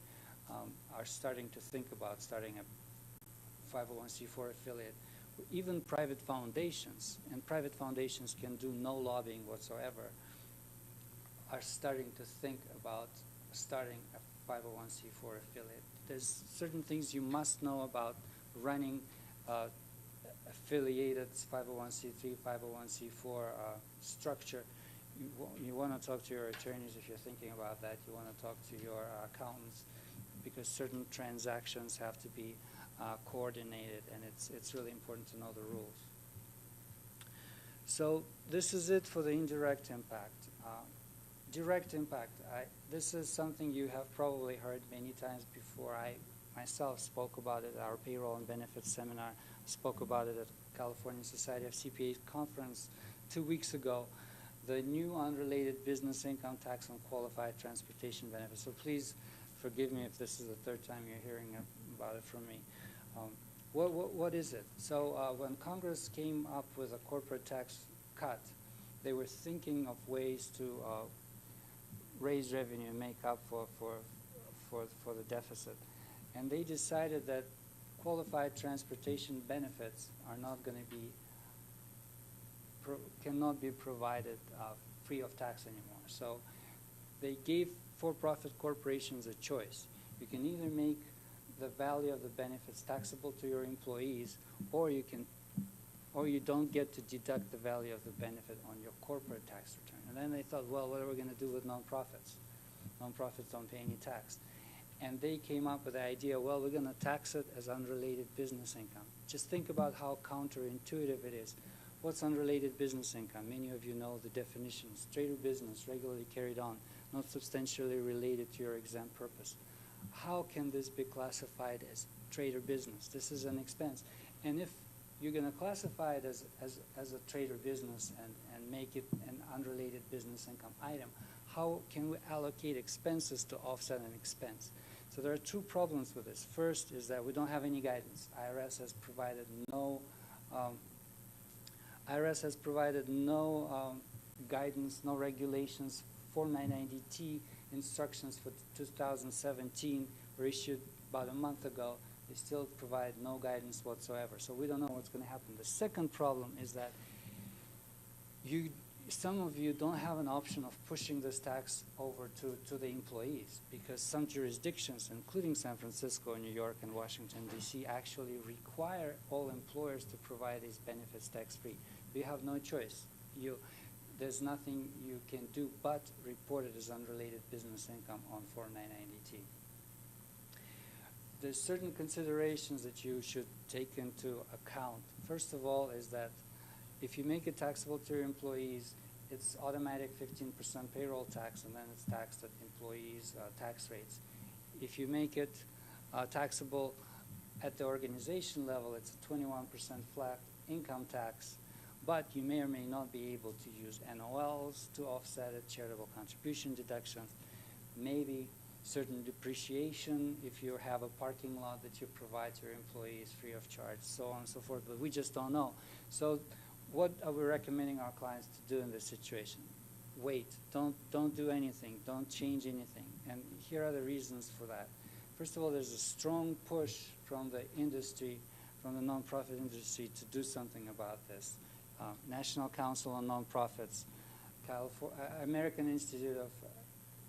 are starting to think about starting a 501c4 affiliate. Even private foundations, and private foundations can do no lobbying whatsoever, are starting to think about starting a 501c4 affiliate. There's certain things you must know about running affiliated 501c3, 501c4 structure. You want to talk to your attorneys if you're thinking about that. You want to talk to your accountants, because certain transactions have to be coordinated, and it's really important to know the rules. So this is it for the indirect impact. Direct impact, this is something you have probably heard many times before. I myself spoke about it at our payroll and benefits seminar, spoke about it at California Society of CPAs conference 2 weeks ago, the new unrelated business income tax on qualified transportation benefits. So please forgive me if this is the third time you're hearing about it from me. What is it? So when Congress came up with a corporate tax cut, they were thinking of ways to raise revenue and make up for the deficit. And they decided that qualified transportation benefits are not going to be, cannot be provided free of tax anymore. So they gave for-profit corporations a choice. You can either make the value of the benefits taxable to your employees, or you don't get to deduct the value of the benefit on your corporate tax return. And then they thought, well, what are we going to do with nonprofits? Nonprofits don't pay any tax. And they came up with the idea, well, we're going to tax it as unrelated business income. Just think about how counterintuitive it is. What's unrelated business income? Many of you know the definitions. Trade or business, regularly carried on, not substantially related to your exempt purpose. How can this be classified as trade or business? This is an expense. And if you're going to classify it as a trade or business and make it an unrelated business income item, how can we allocate expenses to offset an expense? So there are two problems with this. First is that we don't have any guidance. IRS has provided no guidance, no regulations. Form 990T instructions for 2017 were issued about a month ago. They still provide no guidance whatsoever. So we don't know what's going to happen. The second problem is that some of you don't have an option of pushing this tax over to the employees, because some jurisdictions, including San Francisco, New York, and Washington, D.C., actually require all employers to provide these benefits tax-free. You have no choice. There's nothing you can do but report it as unrelated business income on Form 990T. There's certain considerations that you should take into account. First of all is that if you make it taxable to your employees, it's automatic 15% payroll tax, and then it's taxed at employees' tax rates. If you make it taxable at the organization level, it's a 21% flat income tax, but you may or may not be able to use NOLs to offset it, charitable contribution deductions, maybe certain depreciation if you have a parking lot that you provide to your employees free of charge, so on and so forth, but we just don't know. So what are we recommending our clients to do in this situation? Wait, don't do anything, don't change anything. And here are the reasons for that. First of all, there's a strong push from the industry, from the nonprofit industry, to do something about this. National Council on Nonprofits, American Institute of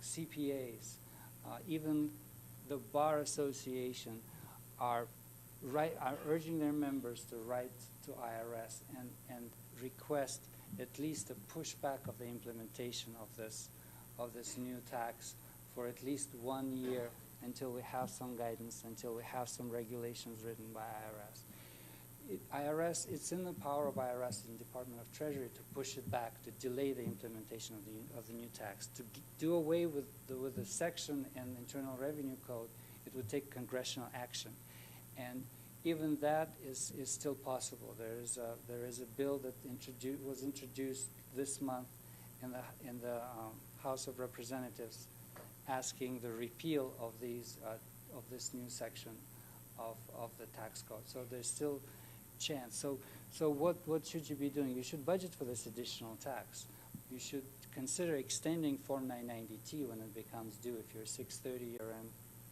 CPAs, even the Bar Association are urging their members to write to IRS and request at least a pushback of the implementation of this new tax for at least 1 year until we have some guidance, until we have some regulations written by IRS. It's in the power of IRS and the Department of Treasury to push it back, to delay the implementation of the new tax. To do away with the section in the Internal Revenue Code, it would take congressional action. And even that is still possible. There is a bill that was introduced this month in the House of Representatives, asking the repeal of this new section of the tax code. So there's still chance. So what should you be doing? You should budget for this additional tax. You should consider extending Form 990T when it becomes due. If you're a 630 year-end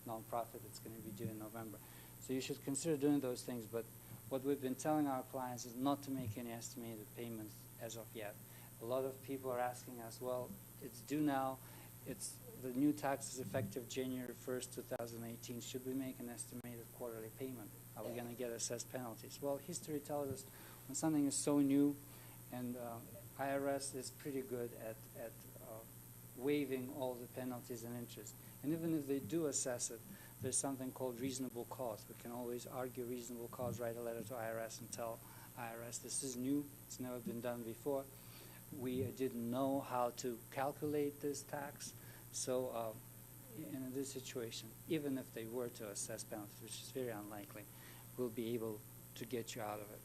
nonprofit, it's going to be due in November. So you should consider doing those things. But what we've been telling our clients is not to make any estimated payments as of yet. A lot of people are asking us, well, it's due now. The new tax is effective January 1st, 2018. Should we make an estimated quarterly payment? Are we going to get assessed penalties? Well, history tells us when something is so new, and IRS is pretty good at waiving all the penalties and interest. And even if they do assess it, there's something called reasonable cause. We can always argue reasonable cause, write a letter to IRS and tell IRS this is new, it's never been done before. We didn't know how to calculate this tax. So in this situation, even if they were to assess penalties, which is very unlikely, we'll be able to get you out of it.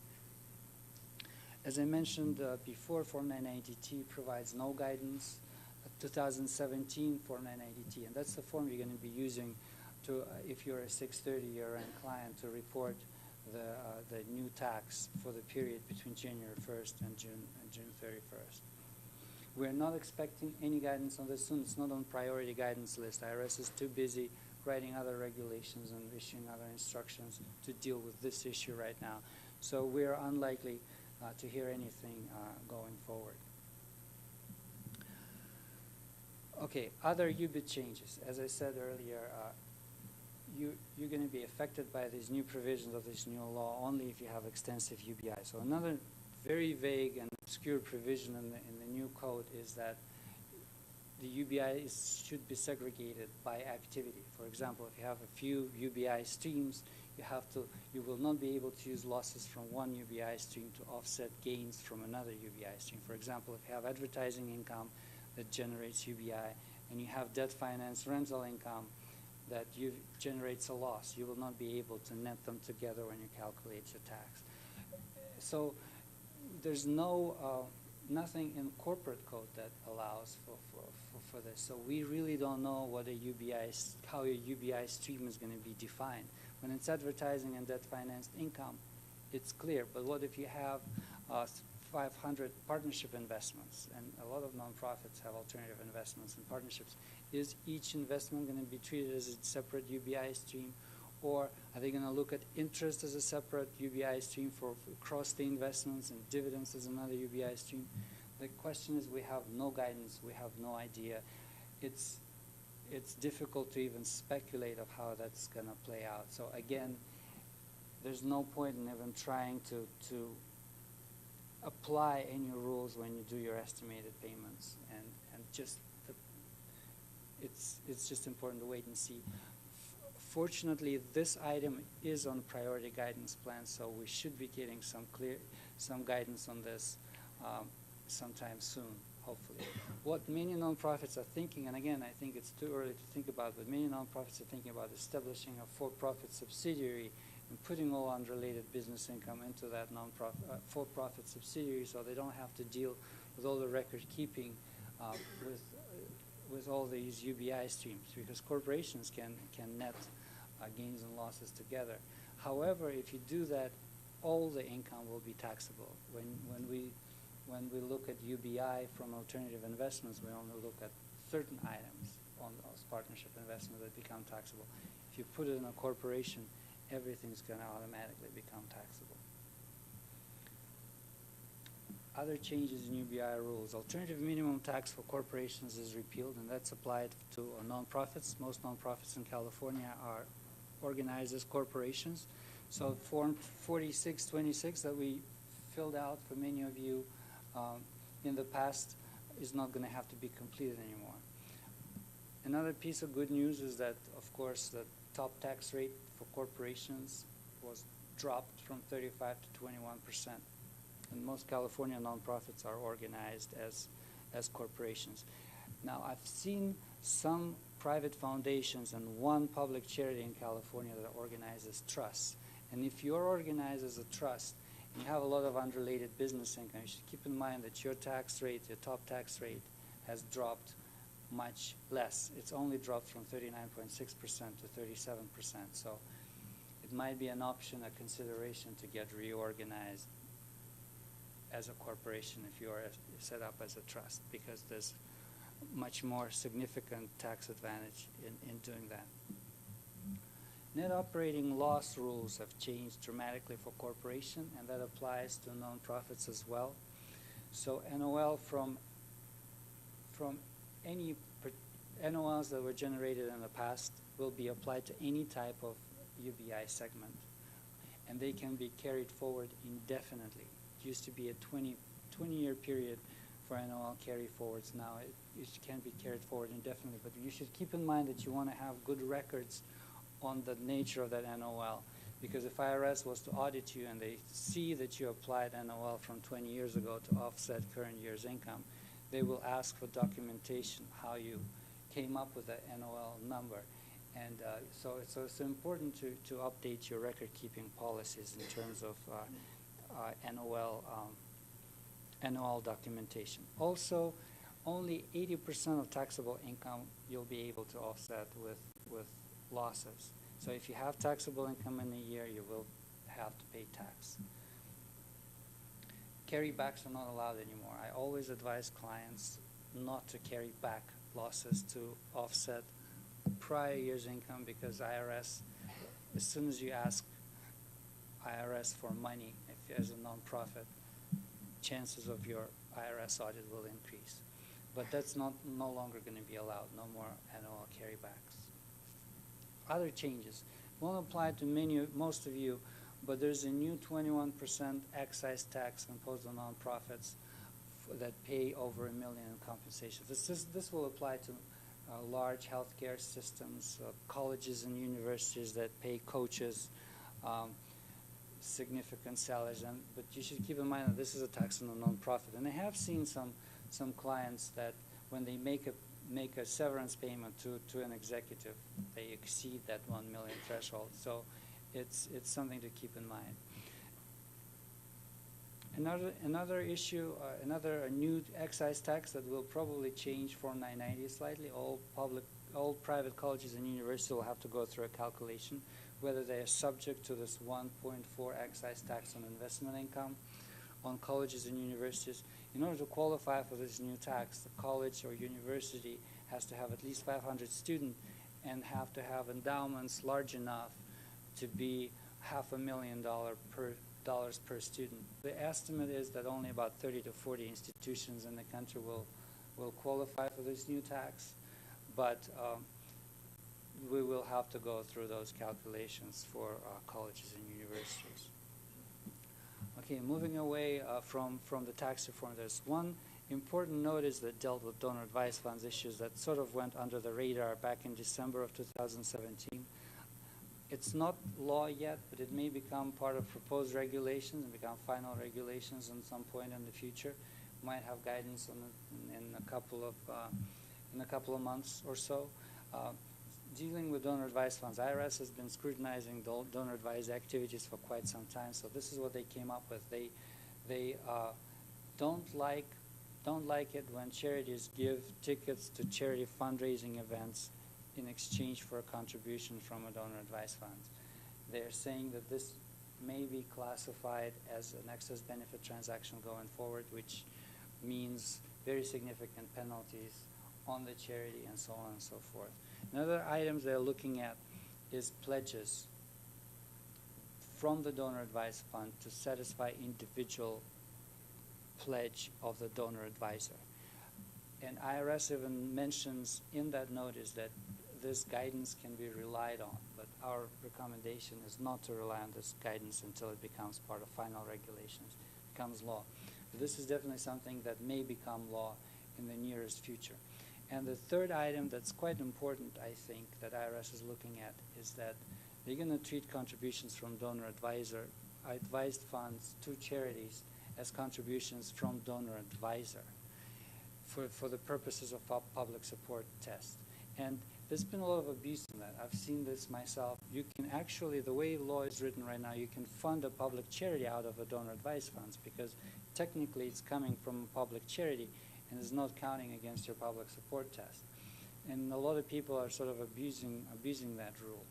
As I mentioned before, Form 990T provides no guidance. 2017 Form 990T, and that's the form you're going to be using to, if you're a 630 year-end client, to report the new tax for the period between January 1st and June 31st. We're not expecting any guidance on this soon. It's not on priority guidance list. IRS is too busy writing other regulations and issuing other instructions to deal with this issue right now. So we're unlikely to hear anything going forward. Okay, other UBIT changes. As I said earlier, you're going to be affected by these new provisions of this new law only if you have extensive UBI. So another very vague and obscure provision in the new code is that the UBI should be segregated by activity. For example, if you have a few UBI streams, you will not be able to use losses from one UBI stream to offset gains from another UBI stream. For example, if you have advertising income that generates UBI, and you have debt finance rental income that generates a loss, you will not be able to net them together when you calculate your tax. So there's nothing in corporate code that allows for this. So we really don't know what how a UBI stream is going to be defined. When it's advertising and debt financed income, it's clear. But what if you have 500 partnership investments, and a lot of nonprofits have alternative investments and partnerships? Is each investment going to be treated as a separate UBI stream, or are they going to look at interest as a separate UBI stream for across the investments, and dividends as another UBI stream? The question is, we have no guidance, we have no idea. It's difficult to even speculate of how that's going to play out. So again, there's no point in even trying to apply any rules when you do your estimated payments, and just it's just important to wait and see. Fortunately, this item is on priority guidance plan, so we should be getting some guidance on this sometime soon, hopefully. What many nonprofits are thinking, and again, I think it's too early to think about, but many nonprofits are thinking about establishing a for-profit subsidiary and putting all unrelated business income into that for-profit subsidiary, so they don't have to deal with all the record keeping with all these UBI streams, because corporations can net gains and losses together. However, if you do that, all the income will be taxable. When we look at UBI from alternative investments, we only look at certain items on those partnership investments that become taxable. If you put it in a corporation, everything's going to automatically become taxable. Other changes in UBI rules. Alternative minimum tax for corporations is repealed, and that's applied to nonprofits. Most nonprofits in California are organized as corporations. So Form 4626 that we filled out for many of you in the past is not going to have to be completed anymore. Another piece of good news is that, of course, the top tax rate for corporations was dropped from 35 to 21%. And most California nonprofits are organized as corporations. Now, I've seen some private foundations and one public charity in California that are organized as trusts. And if you're organized as a trust and you have a lot of unrelated business income, you should keep in mind that your tax rate, your top tax rate, has dropped much less. It's only dropped from 39.6% to 37%. So it might be an option, a consideration to get reorganized as a corporation if you are set up as a trust, because there's much more significant tax advantage in doing that. Net operating loss rules have changed dramatically for corporation, and that applies to nonprofits as well. So NOL from any NOLs that were generated in the past will be applied to any type of UBI segment, and they can be carried forward indefinitely. It used to be a 20-year period for NOL carry forwards. Now it can be carried forward indefinitely, but you should keep in mind that you want to have good records on the nature of that NOL, because if IRS was to audit you and they see that you applied NOL from 20 years ago to offset current year's income, they will ask for documentation how you came up with that NOL number. And so it's important to update your record-keeping policies in terms of NOL documentation. Also, only 80% of taxable income you'll be able to offset with losses. So if you have taxable income in a year, you will have to pay tax. Carrybacks are not allowed anymore. I always advise clients not to carry back losses to offset prior year's income, because IRS, as soon as you ask IRS for money, if as a nonprofit, chances of your IRS audit will increase. But that's no longer going to be allowed. No more NOL carrybacks. Other changes won't apply to most of you, but there's a new 21% excise tax imposed on nonprofits that pay over $1 million in compensation. This will apply to large healthcare systems, colleges and universities that pay coaches significant salaries. But you should keep in mind that this is a tax on a nonprofit. And I have seen some clients that when they make a severance payment to an executive, they exceed that 1 million threshold. So it's something to keep in mind. Another issue, another new excise tax that will probably change Form 990 slightly. All private colleges and universities will have to go through a calculation whether they are subject to this 1.4 excise tax on investment income. On colleges and universities, in order to qualify for this new tax, the college or university has to have at least 500 students and have to have endowments large enough to be $500,000 per student. The estimate is that only about 30 to 40 institutions in the country will qualify for this new tax, but we will have to go through those calculations for colleges and universities. Okay, moving away from the tax reform, there's one important notice that dealt with donor advised funds issues that sort of went under the radar back in December of 2017. It's not law yet, but it may become part of proposed regulations and become final regulations at some point in the future. Might have guidance on it in a couple of months or so. Dealing with donor advised funds, IRS has been scrutinizing donor advised activities for quite some time. So this is what they came up with. They don't like it when charities give tickets to charity fundraising events in exchange for a contribution from a donor advised fund. They're saying that this may be classified as an excess benefit transaction going forward, which means very significant penalties on the charity and so on and so forth. Another item they're looking at is pledges from the donor advised fund to satisfy individual pledge of the donor advisor. And IRS even mentions in that notice that this guidance can be relied on, but our recommendation is not to rely on this guidance until it becomes part of final regulations, becomes law. But this is definitely something that may become law in the nearest future. And the third item that's quite important, I think, that IRS is looking at is that they're going to treat contributions from donor advised funds to charities as contributions from donor advisor for the purposes of public support test. And there's been a lot of abuse in that. I've seen this myself. You can actually, the way law is written right now, you can fund a public charity out of a donor advised funds because technically it's coming from a public charity and is not counting against your public support test. And a lot of people are sort of abusing that rule.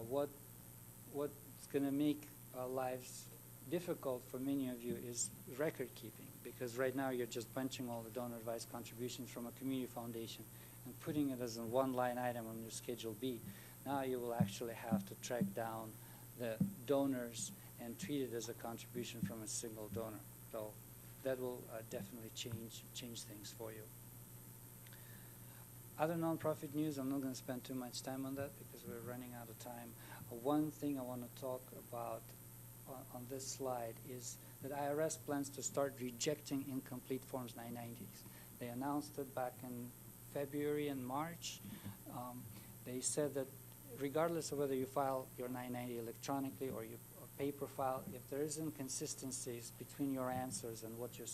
What's going to make lives difficult for many of you is record keeping, because right now you're just bunching all the donor advised contributions from a community foundation and putting it as a one line item on your Schedule B. Now you will actually have to track down the donors and treat it as a contribution from a single donor. So that will definitely change things for you. Other nonprofit news, I'm not going to spend too much time on that because we're running out of time. One thing I want to talk about on this slide is that IRS plans to start rejecting incomplete Forms 990s. They announced it back in February and March. They said that regardless of whether you file your 990 electronically or you paper file, if there is inconsistencies between your answers and what you're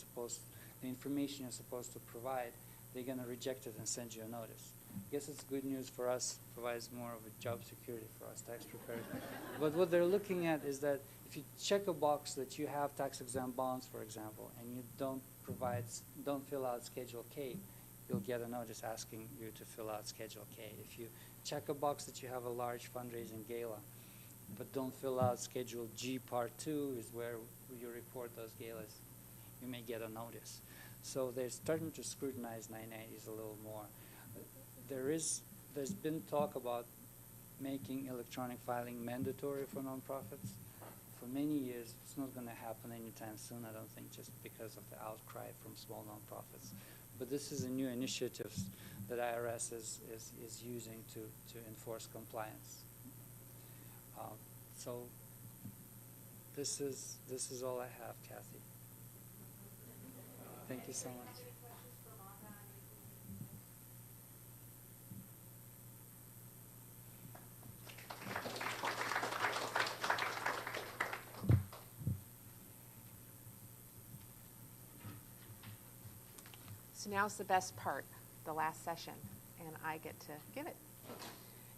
the information you're supposed to provide, they're going to reject it and send you a notice. I guess it's good news for us, provides more of a job security for us tax preparers. But what they're looking at is that if you check a box that you have tax-exempt bonds, for example, and you don't fill out Schedule K, you'll get a notice asking you to fill out Schedule K. If you check a box that you have a large fundraising gala, but don't fill out Schedule G Part 2 is where you report those galas, you may get a notice. So they're starting to scrutinize 990s a little more. There's been talk about making electronic filing mandatory for nonprofits. For many years, it's not going to happen anytime soon, I don't think, just because of the outcry from small nonprofits. But this is a new initiative that IRS is using to enforce compliance. So this is all I have, Kathy. Thank you so much. So now's the best part, the last session, and I get to give it.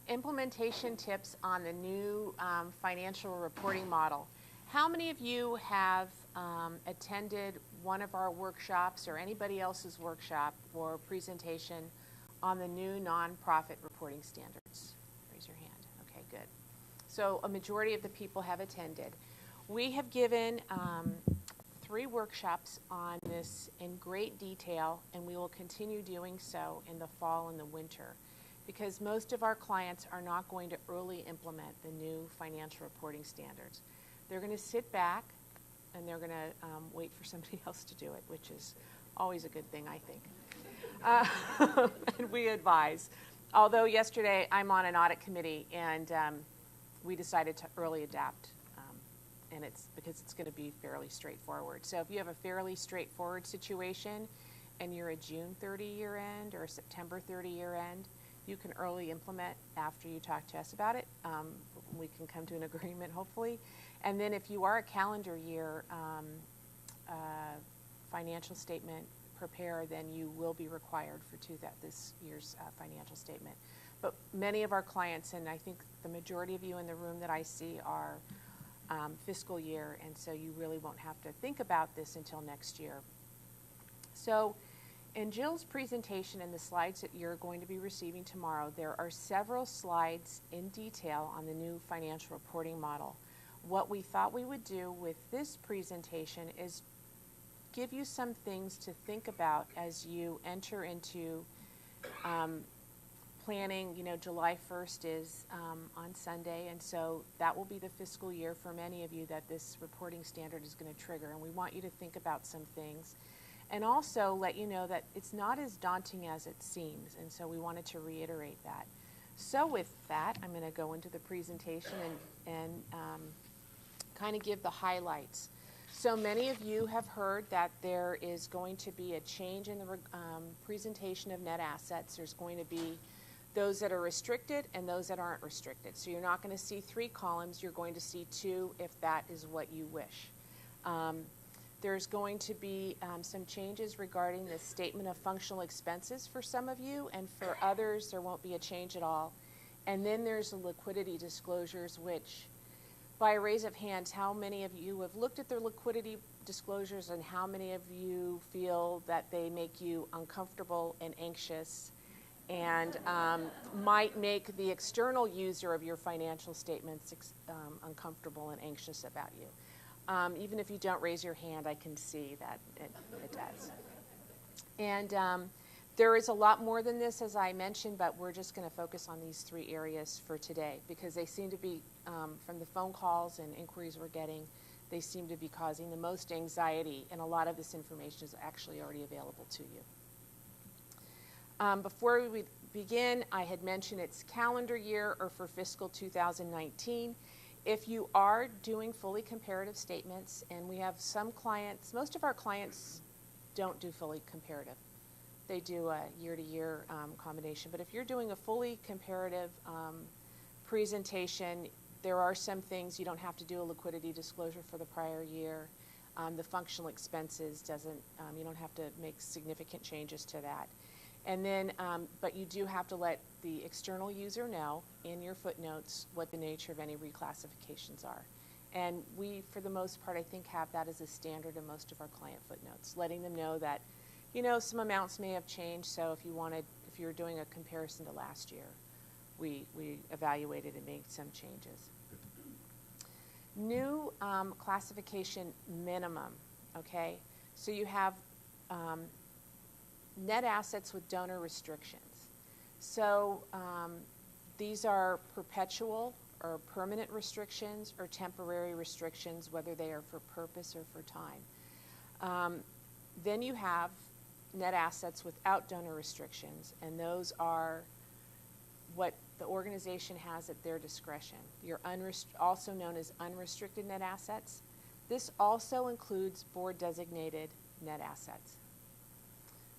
Implementation tips on the new financial reporting model. How many of you have attended one of our workshops or anybody else's workshop or presentation on the new nonprofit reporting standards? Raise your hand. Okay, good. So a majority of the people have attended. We have given 3 workshops on this in great detail, and we will continue doing so in the fall and the winter, because most of our clients are not going to early implement the new financial reporting standards. They're going to sit back and they're going to wait for somebody else to do it, which is always a good thing, I think. And we advise. Although yesterday I'm on an audit committee, and we decided to early adapt, and it's because it's going to be fairly straightforward. So if you have a fairly straightforward situation and you're a June 30 year end or a September 30 year end, you can early implement after you talk to us about it. We can come to an agreement, hopefully. And then if you are a calendar year financial statement preparer, then you will be required for this year's financial statement. But many of our clients, and I think the majority of you in the room that I see, are fiscal year, and so you really won't have to think about this until next year. So in Jill's presentation and the slides that you're going to be receiving tomorrow, there are several slides in detail on the new financial reporting model. What we thought we would do with this presentation is give you some things to think about as you enter into planning. You know, July 1st is on Sunday, and so that will be the fiscal year for many of you that this reporting standard is going to trigger, and we want you to think about some things. And also let you know that it's not as daunting as it seems, and so we wanted to reiterate that. So with that, I'm going to go into the presentation and kind of give the highlights. So many of you have heard that there is going to be a change in the presentation of net assets. There's going to be those that are restricted and those that aren't restricted. So you're not going to see 3 columns, you're going to see 2 if that is what you wish. There's going to be some changes regarding the statement of functional expenses for some of you, and for others there won't be a change at all. And then there's the liquidity disclosures, which, by a raise of hands, how many of you have looked at their liquidity disclosures, and how many of you feel that they make you uncomfortable and anxious and might make the external user of your financial statements uncomfortable and anxious about you? Even if you don't raise your hand, I can see that it does. And there is a lot more than this, as I mentioned, but we're just going to focus on these 3 areas for today, because they seem to be, from the phone calls and inquiries we're getting, they seem to be causing the most anxiety, and a lot of this information is actually already available to you. Before we begin, I had mentioned it's calendar year or for fiscal 2019. If you are doing fully comparative statements, and we have some clients, most of our clients don't do fully comparative. They do a year-to-year combination. But if you're doing a fully comparative presentation, there are some things you don't have to do a liquidity disclosure for the prior year. The functional expenses doesn't, you don't have to make significant changes to that. And then, but you do have to let the external user know in your footnotes what the nature of any reclassifications are. And we, for the most part, I think have that as a standard in most of our client footnotes, letting them know that, you know, some amounts may have changed, so if you were doing a comparison to last year, we evaluated and made some changes. New classification minimum, okay? So you have net assets with donor restrictions. So these are perpetual or permanent restrictions or temporary restrictions, whether they are for purpose or for time. Then you have net assets without donor restrictions, and those are what the organization has at their discretion. Your also known as unrestricted net assets. This also includes board-designated net assets.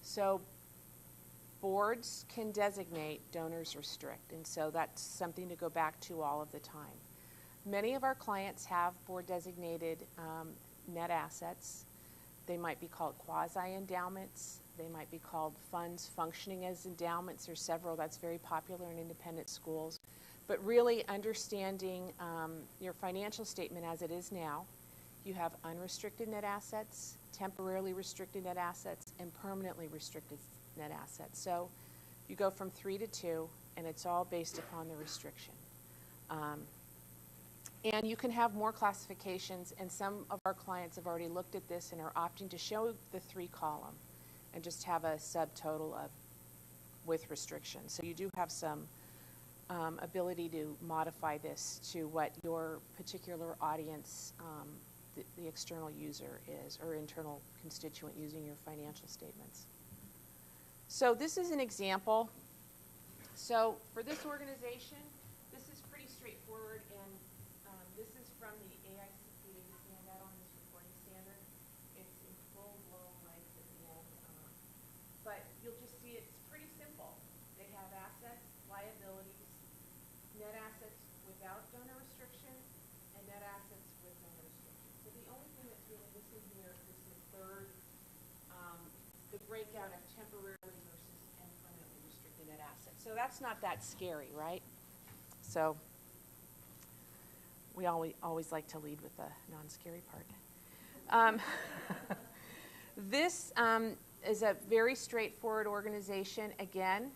So boards can designate, donors restrict, and so that's something to go back to all of the time. Many of our clients have board-designated net assets. They might be called quasi-endowments. They might be called funds functioning as endowments. There's several. That's very popular in independent schools. But really understanding your financial statement as it is now, you have unrestricted net assets, temporarily restricted net assets, and permanently restricted net assets. So you go from 3 to 2, and it's all based upon the restriction. And you can have more classifications, and some of our clients have already looked at this and are opting to show the 3-column and just have a subtotal of with restrictions. So you do have some ability to modify this to what your particular audience, the external user is, or internal constituent using your financial statements. So this is an example. So for this organization, this is pretty straightforward, and this is from the AICPA handout on this reporting standard. It's in full-blown lights at the end, but you'll just see it's pretty simple. They have assets, liabilities, net assets without donor restriction, and net assets with donor restriction. So the only thing that's really missing here is the third, the breakout of temporarily versus and permanently restricted net assets. So that's not that scary, right? So we always like to lead with the non-scary part. This is a very straightforward organization. Again,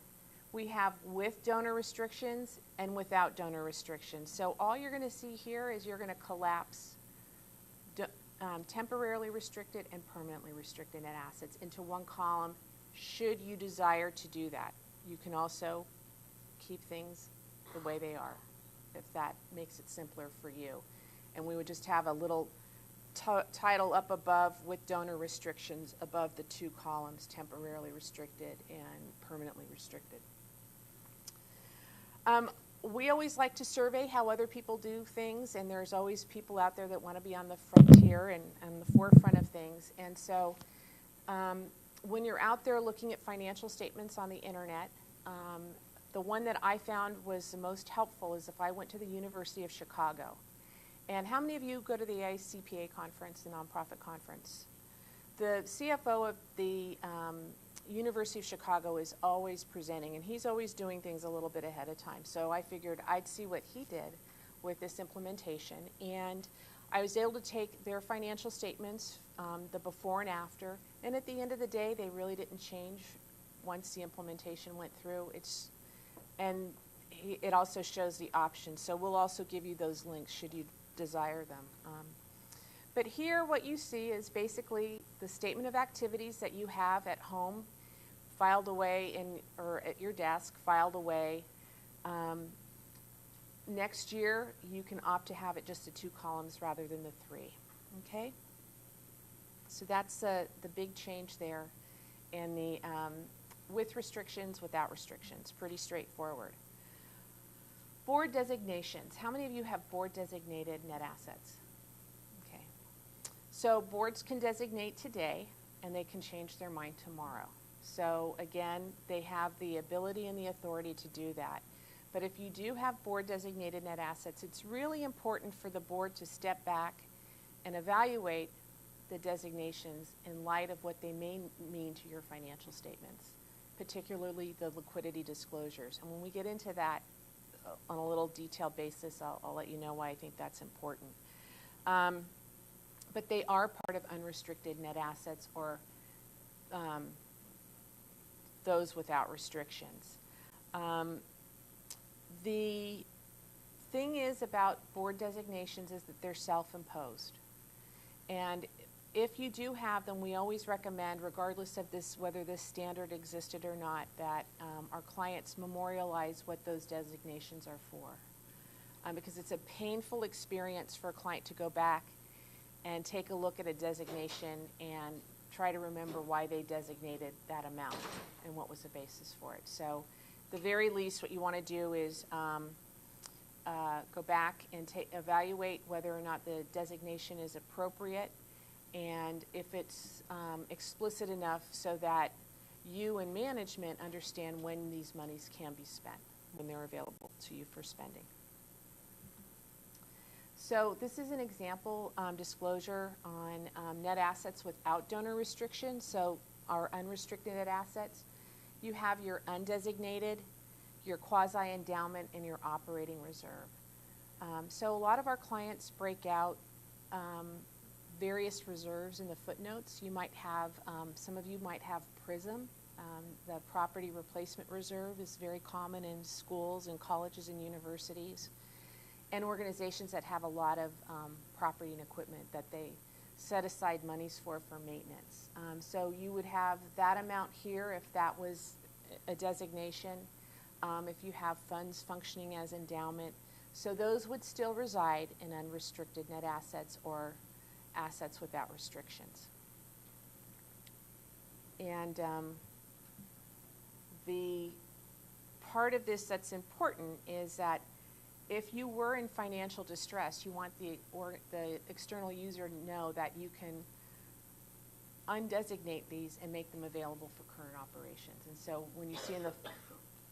we have with donor restrictions and without donor restrictions. So all you're going to see here is you're going to collapse temporarily restricted and permanently restricted net assets into one column, should you desire to do that. You can also keep things the way they are, if that makes it simpler for you. And we would just have a little title up above with donor restrictions above the 2 columns, temporarily restricted and permanently restricted. We always like to survey how other people do things, and there's always people out there that want to be on the frontier and on the forefront of things. And so when you're out there looking at financial statements on the internet, the one that I found was the most helpful is if I went to the University of Chicago. And how many of you go to the AICPA conference, the nonprofit conference? The CFO of the University of Chicago is always presenting, and he's always doing things a little bit ahead of time. So I figured I'd see what he did with this implementation. And I was able to take their financial statements, the before and after, and at the end of the day, they really didn't change once the implementation went through. It also shows the options. So we'll also give you those links should you desire them. But here what you see is basically the statement of activities that you have at home, filed away or at your desk, filed away. Next year, you can opt to have it just the 2 columns rather than the 3. Okay? So that's the big change there. And the with restrictions, without restrictions, pretty straightforward. Board designations. How many of you have board designated net assets? Okay. So boards can designate today, and they can change their mind tomorrow. So again, they have the ability and the authority to do that. But if you do have board designated net assets, it's really important for the board to step back and evaluate the designations in light of what they may mean to your financial statements, particularly the liquidity disclosures. And when we get into that on a little detailed basis, I'll let you know why I think that's important. But they are part of unrestricted net assets, or those without restrictions. The thing is about board designations is that they're self-imposed. And if you do have them, we always recommend, regardless of whether this standard existed or not, that our clients memorialize what those designations are for. Because it's a painful experience for a client to go back and take a look at a designation and try to remember why they designated that amount and what was the basis for it. So the very least what you want to do is go back and evaluate whether or not the designation is appropriate, and if it's explicit enough so that you and management understand when these monies can be spent, when they're available to you for spending. So this is an example disclosure on net assets without donor restrictions. So our unrestricted net assets, you have your undesignated, your quasi-endowment, and your operating reserve. So a lot of our clients break out various reserves in the footnotes. You might have, some of you might have PRISM. The Property Replacement Reserve is very common in schools and colleges and universities, and organizations that have a lot of property and equipment that they set aside monies for maintenance. So you would have that amount here if that was a designation, if you have funds functioning as endowment. So those would still reside in unrestricted net assets or assets without restrictions. And the part of this that's important is that if you were in financial distress, you want the external user to know that you can undesignate these and make them available for current operations. And so when you see in the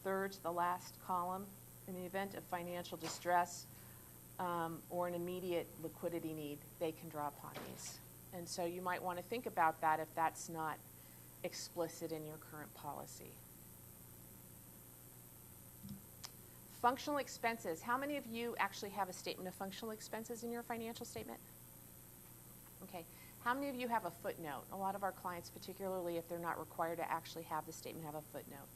third to the last column, in the event of financial distress or an immediate liquidity need, they can draw upon these. And so you might want to think about that if that's not explicit in your current policy. Functional expenses. How many of you actually have a statement of functional expenses in your financial statement? Okay. How many of you have a footnote? A lot of our clients, particularly if they're not required to actually have the statement, have a footnote.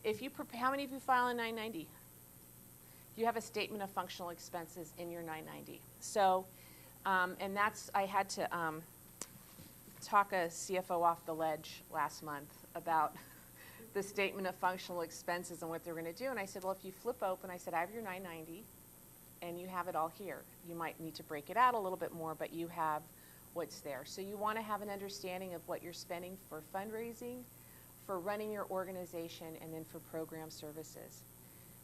If you how many of you file a 990? You have a statement of functional expenses in your 990. So, and that's, I had to talk a CFO off the ledge last month about the statement of functional expenses and what they're going to do. And I said, well, if you flip open, I said, I have your 990 and you have it all here. You might need to break it out a little bit more, but you have what's there. So you want to have an understanding of what you're spending for fundraising, for running your organization, and then for program services.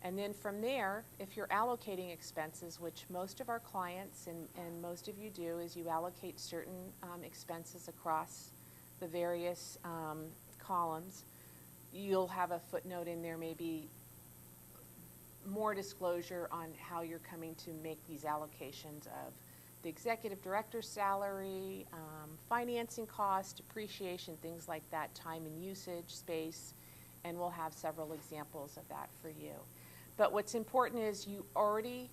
And then from there, if you're allocating expenses, which most of our clients and most of you do, is you allocate certain expenses across the various columns. You'll have a footnote in there, maybe more disclosure on how you're coming to make these allocations of the executive director's salary, financing costs, depreciation, things like that, time and usage, space, and we'll have several examples of that for you. But what's important is you already,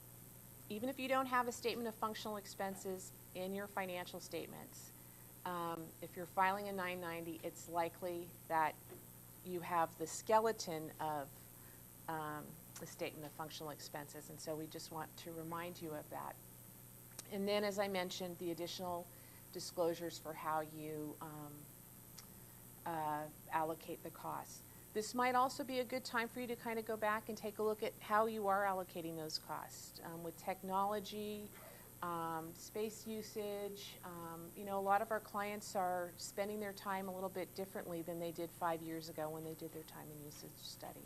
even if you don't have a statement of functional expenses in your financial statements, if you're filing a 990, it's likely that you have the skeleton of the statement of functional expenses, and so we just want to remind you of that. And then, as I mentioned, the additional disclosures for how you allocate the costs. This might also be a good time for you to kind of go back and take a look at how you are allocating those costs. With technology, space usage, you know, a lot of our clients are spending their time a little bit differently than they did 5 years ago when they did their time and usage study.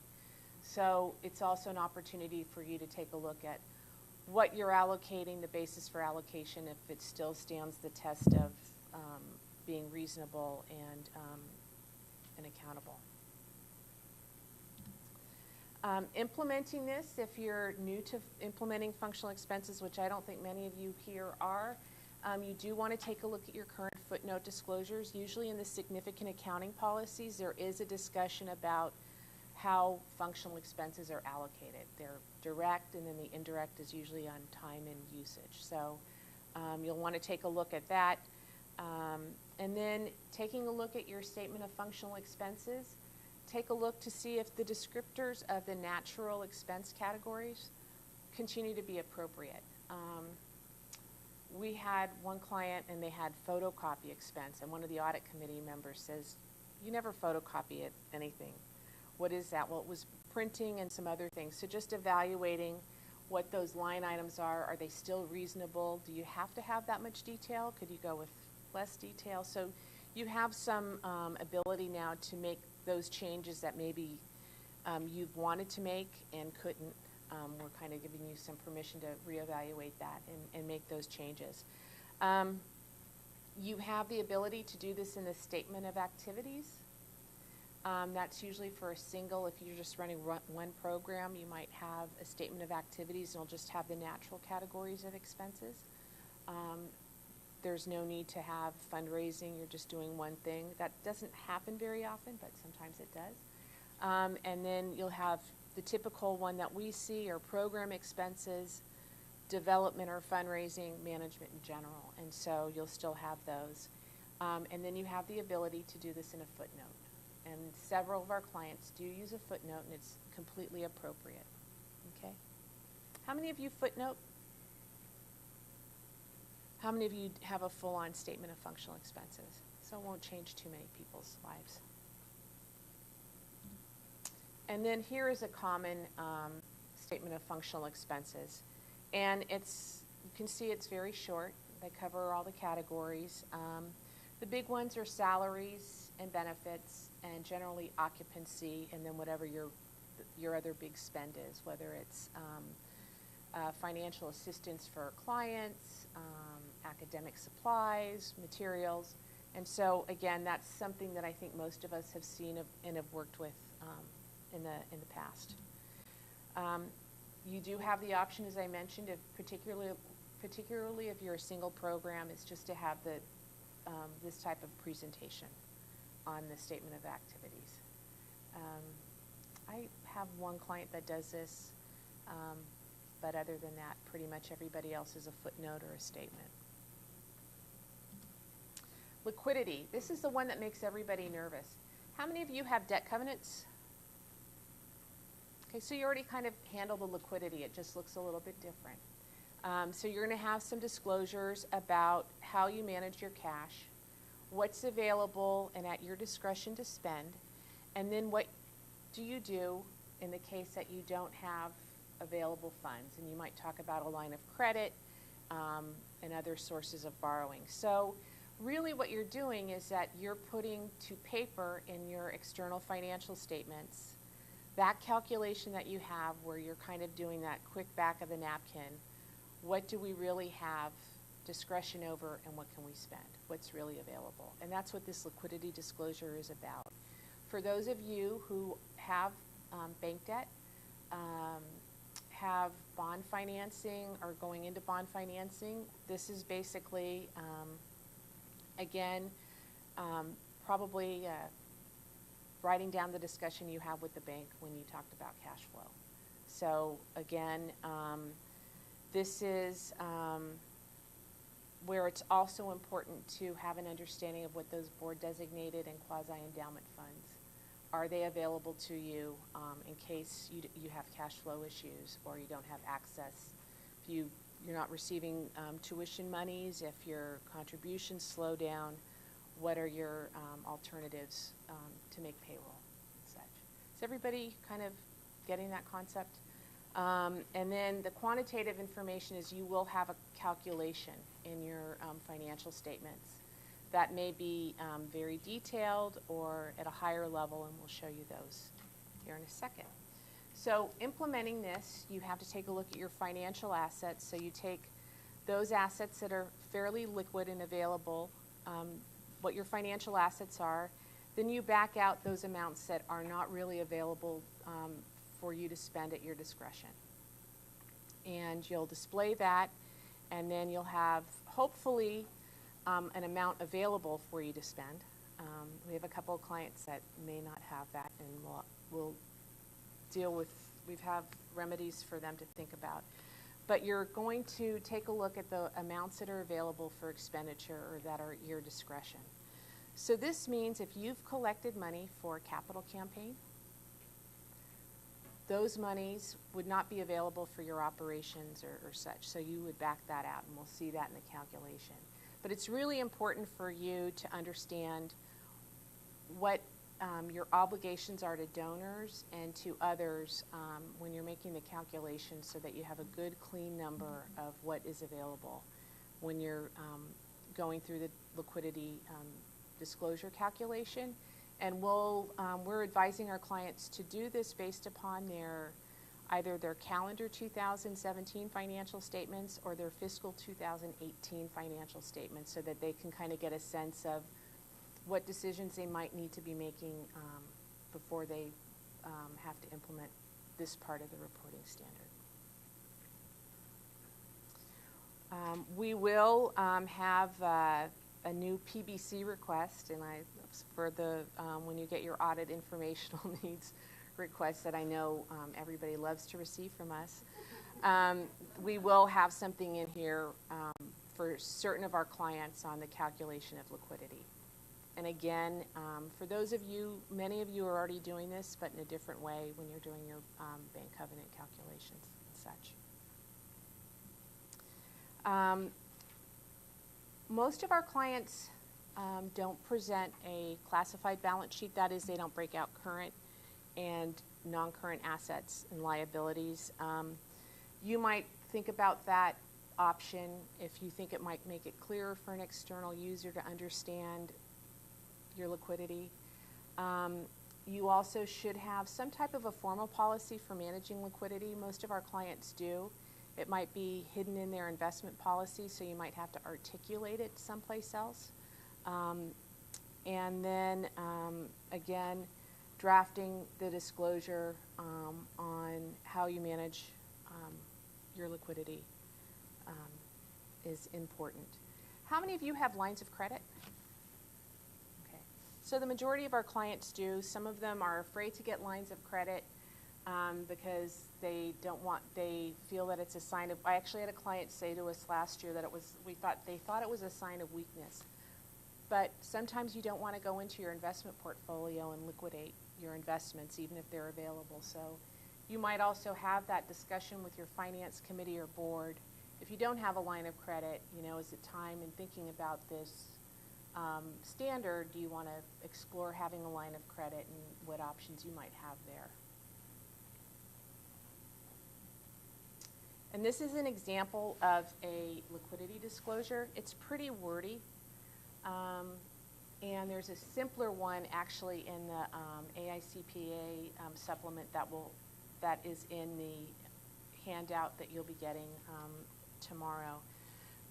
So it's also an opportunity for you to take a look at what you're allocating, the basis for allocation, if it still stands the test of being reasonable and accountable. Implementing this, if you're new to implementing functional expenses, which I don't think many of you here are, you do want to take a look at your current footnote disclosures. Usually in the significant accounting policies, there is a discussion about how functional expenses are allocated. They're direct, and then the indirect is usually on time and usage. So you'll want to take a look at that. And then taking a look at your statement of functional expenses, take a look to see if the descriptors of the natural expense categories continue to be appropriate. We had one client and they had photocopy expense, and one of the audit committee members says, you never photocopy anything. What is that? Well, it was printing and some other things. So just evaluating what those line items are they still reasonable? Do you have to have that much detail? Could you go with less detail? So you have some ability now to make those changes that maybe you've wanted to make and couldn't. We're kind of giving you some permission to reevaluate that and make those changes. You have the ability to do this in the statement of activities. That's usually for a single, if you're just running one program, you might have a statement of activities and it'll just have the natural categories of expenses. There's no need to have fundraising, you're just doing one thing. That doesn't happen very often, but sometimes it does. And then you'll have the typical one that we see are program expenses, development or fundraising management in general, and so you'll still have those. And then you have the ability to do this in a footnote. And several of our clients do use a footnote, and it's completely appropriate. Okay? How many of you footnote? How many of you have a full-on statement of functional expenses? So it won't change too many people's lives. And then here is a common statement of functional expenses. And it's, you can see it's very short. They cover all the categories. The big ones are salaries and benefits, and generally occupancy, and then whatever your other big spend is, whether it's financial assistance for clients, academic supplies, materials. And so again, that's something that I think most of us have seen and have worked with in the past. You do have the option, as I mentioned, if particularly if you're a single program, is just to have this type of presentation on the statement of activities. I have one client that does this, but other than that, pretty much everybody else is a footnote or a statement. Liquidity. This is the one that makes everybody nervous. How many of you have debt covenants? Okay, so you already kind of handle the liquidity. It just looks a little bit different. So you're going to have some disclosures about how you manage your cash, what's available and at your discretion to spend, and then what do you do in the case that you don't have available funds. And you might talk about a line of credit and other sources of borrowing. So really what you're doing is that you're putting to paper in your external financial statements that calculation that you have where you're kind of doing that quick back of the napkin. What do we really have discretion over, and what can we spend? What's really available? And that's what this liquidity disclosure is about. For those of you who have bank debt, have bond financing or going into bond financing, this is basically, again, probably writing down the discussion you have with the bank when you talked about cash flow. So again, this is where it's also important to have an understanding of what those board designated and quasi-endowment funds. Are they available to you in case you have cash flow issues or you don't have access? If you're not receiving tuition monies, if your contributions slow down, what are your alternatives to make payroll and such? Is everybody kind of getting that concept? And then the quantitative information is you will have a calculation in your financial statements that may be very detailed or at a higher level, and we'll show you those here in a second. So implementing this, you have to take a look at your financial assets. So you take those assets that are fairly liquid and available, what your financial assets are, then you back out those amounts that are not really available for you to spend at your discretion. And you'll display that, and then you'll have, hopefully, an amount available for you to spend. We have a couple of clients that may not have that, and we'll deal with, we have remedies for them to think about. But you're going to take a look at the amounts that are available for expenditure or that are at your discretion. So this means if you've collected money for a capital campaign, those monies would not be available for your operations or such. So you would back that out, and we'll see that in the calculation. But it's really important for you to understand what your obligations are to donors and to others when you're making the calculation, so that you have a good, clean number of what is available when you're going through the liquidity disclosure calculation. And we're advising our clients to do this based upon either their calendar 2017 financial statements or their fiscal 2018 financial statements, so that they can kind of get a sense of what decisions they might need to be making before they have to implement this part of the reporting standard. We will have a new PBC request, and for the when you get your audit informational needs requests that I know everybody loves to receive from us. We will have something in here for certain of our clients on the calculation of liquidity. And again, for those of you, many of you are already doing this, but in a different way when you're doing your bank covenant calculations and such. Most of our clients don't present a classified balance sheet. That is, they don't break out current and non-current assets and liabilities. You might think about that option if you think it might make it clearer for an external user to understand your liquidity. You also should have some type of a formal policy for managing liquidity. Most of our clients do. It might be hidden in their investment policy, so you might have to articulate it someplace else. And then, again, drafting the disclosure on how you manage your liquidity is important. How many of you have lines of credit? Okay. So the majority of our clients do. Some of them are afraid to get lines of credit because they feel that it's a sign of, I actually had a client say to us last year that they thought it was a sign of weakness. But sometimes you don't want to go into your investment portfolio and liquidate your investments, even if they're available. So you might also have that discussion with your finance committee or board. If you don't have a line of credit, is it time in thinking about this standard, do you want to explore having a line of credit and what options you might have there? And this is an example of a liquidity disclosure. It's pretty wordy. And there's a simpler one actually in the AICPA supplement that is in the handout that you'll be getting tomorrow.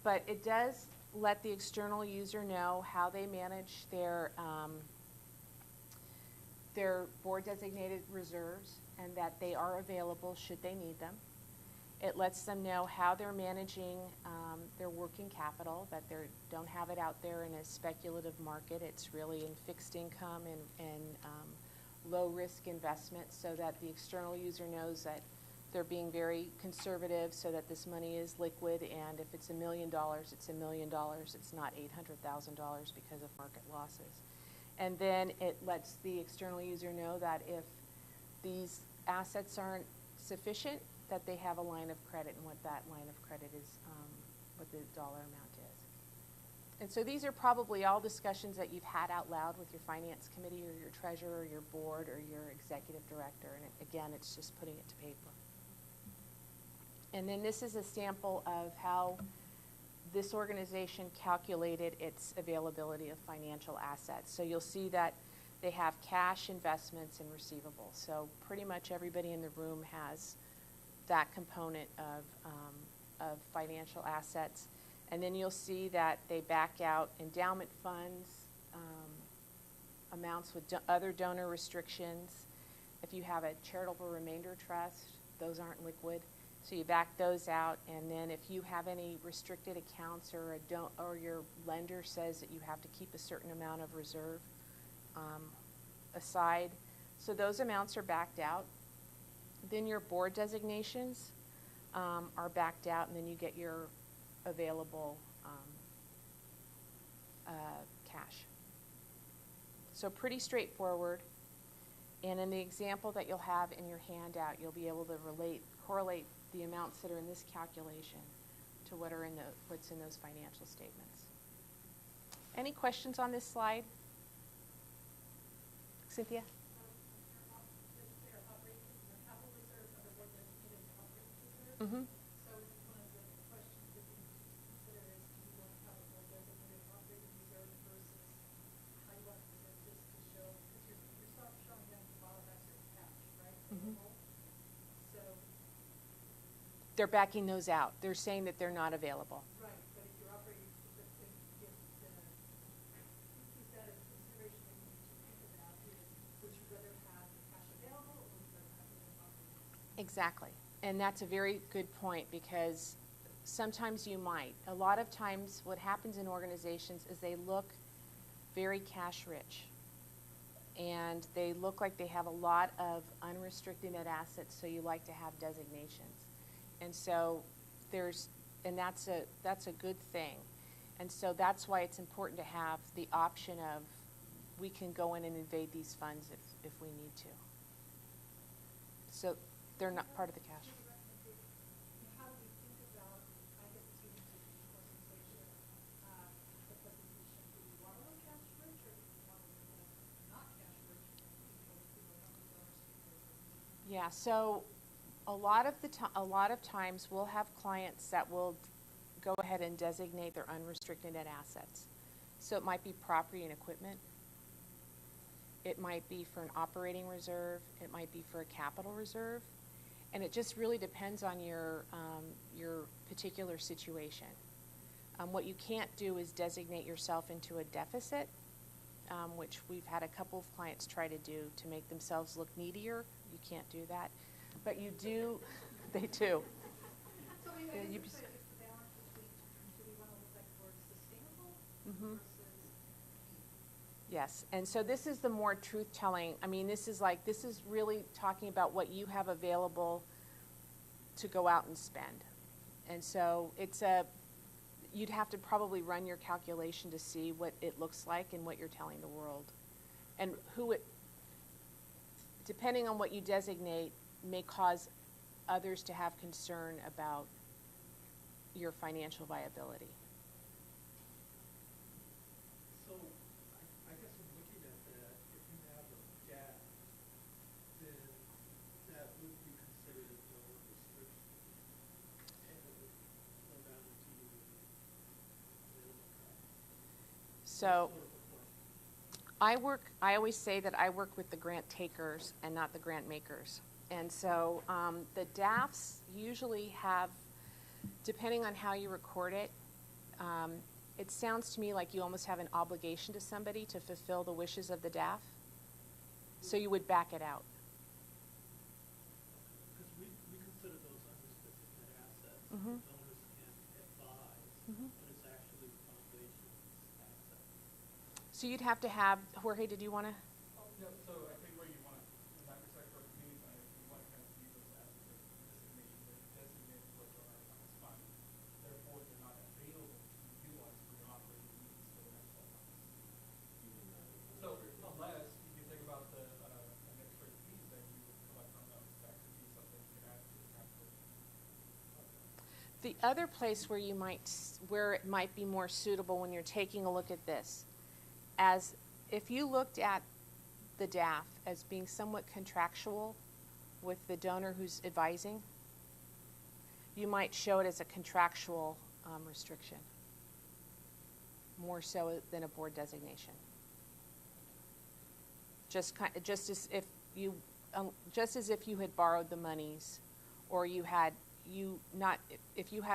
But it does let the external user know how they manage their board designated reserves and that they are available should they need them. It lets them know how they're managing their working capital, that they don't have it out there in a speculative market. It's really in fixed income and low-risk investments, so that the external user knows that they're being very conservative so that this money is liquid, and if it's $1 million, it's $1 million. It's not $800,000 because of market losses. And then it lets the external user know that if these assets aren't sufficient, that they have a line of credit, and what that line of credit is, what the dollar amount is. And so these are probably all discussions that you've had out loud with your finance committee or your treasurer or your board or your executive director. And again, it's just putting it to paper. And then this is a sample of how this organization calculated its availability of financial assets. So you'll see that they have cash, investments, and receivables. So pretty much everybody in the room has that component of financial assets. And then you'll see that they back out endowment funds, amounts with other donor restrictions. If you have a charitable remainder trust, those aren't liquid. So you back those out, and then if you have any restricted accounts or your lender says that you have to keep a certain amount of reserve aside, so those amounts are backed out. Then your board designations are backed out, and then you get your available cash. So pretty straightforward. And in the example that you'll have in your handout, you'll be able to correlate the amounts that are in this calculation to what's in those financial statements. Any questions on this slide? Cynthia? Mm-hmm. So one of the questions that we consider is, do you want to have a more designated operating reserve versus how you want to present this to show, because you're showing them the bottom extra cash, right? Mm-hmm. So. They're backing those out. They're saying that they're not available. Right, but if you're operating, keep that as a consideration that you need to think about is, would you rather have the cash available or would you rather have it in operating? Exactly. And that's a very good point, because sometimes you might. A lot of times what happens in organizations is they look very cash rich. And they look like they have a lot of unrestricted net assets, so you like to have designations. And so that's a good thing. And so that's why it's important to have the option of, we can go in and invade these funds if we need to. So they're not part of the cash. How do we think about, I guess it's unique to the presentation, the presentation, do we want to look cash rich or do we want to look not cash rich because, numbers are speakers? Yeah, so a lot of times we'll have clients that will go ahead and designate their unrestricted net assets. So it might be property and equipment. It might be for an operating reserve. It might be for a capital reserve. And it just really depends on your particular situation. What you can't do is designate yourself into a deficit, which we've had a couple of clients try to do to make themselves look needier. You can't do that. But you do, they do. So we, Yeah, I you guess bes- it's the balance between, do we want to look like we're sustainable Mhm. versus? Yes, and so this is the more truth-telling. I mean, this is really talking about what you have available to go out and spend. And so you'd have to probably run your calculation to see what it looks like and what you're telling the world. And depending on what you designate, may cause others to have concern about your financial viability. So, I guess I'm looking at that, if you have a gap, then that would be considered a donor restriction. And it would go down into your minimum cost. So That's sort of the point. I always say that I work with the grant takers and not the grant makers. And so the DAFs usually have, depending on how you record it, it sounds to me like you almost have an obligation to somebody to fulfill the wishes of the DAF. So you would back it out. Because we consider those unrestricted net assets. Mhm. Donors can advise, Mhm. but it's actually the foundation's asset. So you'd have to have, Jorge, did you want to? Yeah, so I think what you want to, in that respect, for a community fund, is you want to kind of see those as a designation that designates what donor accounts fund. Therefore, they're not available to be utilized for your operating needs for the next 12 months. So unless you can think about an extra fees that you would collect on those, that could be something you could add to the capital. The other place where where it might be more suitable when you're taking a look at this, as if you looked at the DAF as being somewhat contractual with the donor who's advising, you might show it as a contractual restriction, more so than a board designation. Just as if you had borrowed the monies, or if you had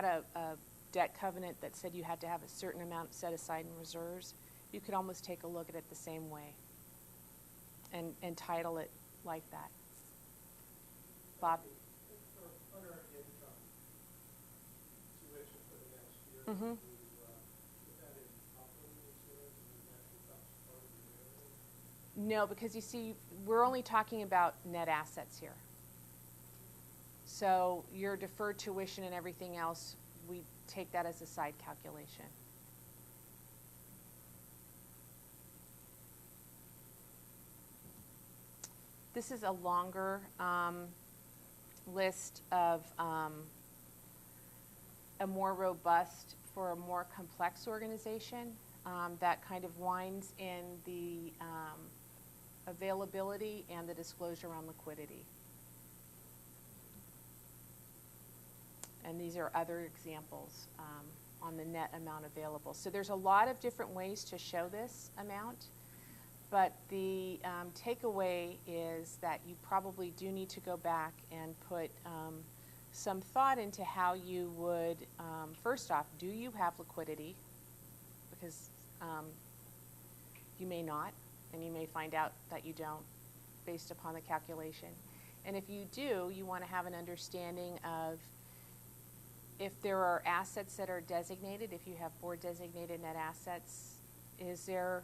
a debt covenant that said you had to have a certain amount set aside in reserves, you could almost take a look at it the same way and title it like that. Bob? For unearned income tuition for the next year, Mm-hmm. put that in operating reserves and then that becomes part of your revenue? No, because you see, we're only talking about net assets here. So your deferred tuition and everything else, we take that as a side calculation. This is a longer list of a more robust for a more complex organization that kind of winds in the availability and the disclosure on liquidity. And these are other examples on the net amount available. So there's a lot of different ways to show this amount. But the takeaway is that you probably do need to go back and put some thought into how you would, first off, do you have liquidity? Because you may not, and you may find out that you don't based upon the calculation. And if you do, you want to have an understanding of if there are assets that are designated, if you have board designated net assets, is there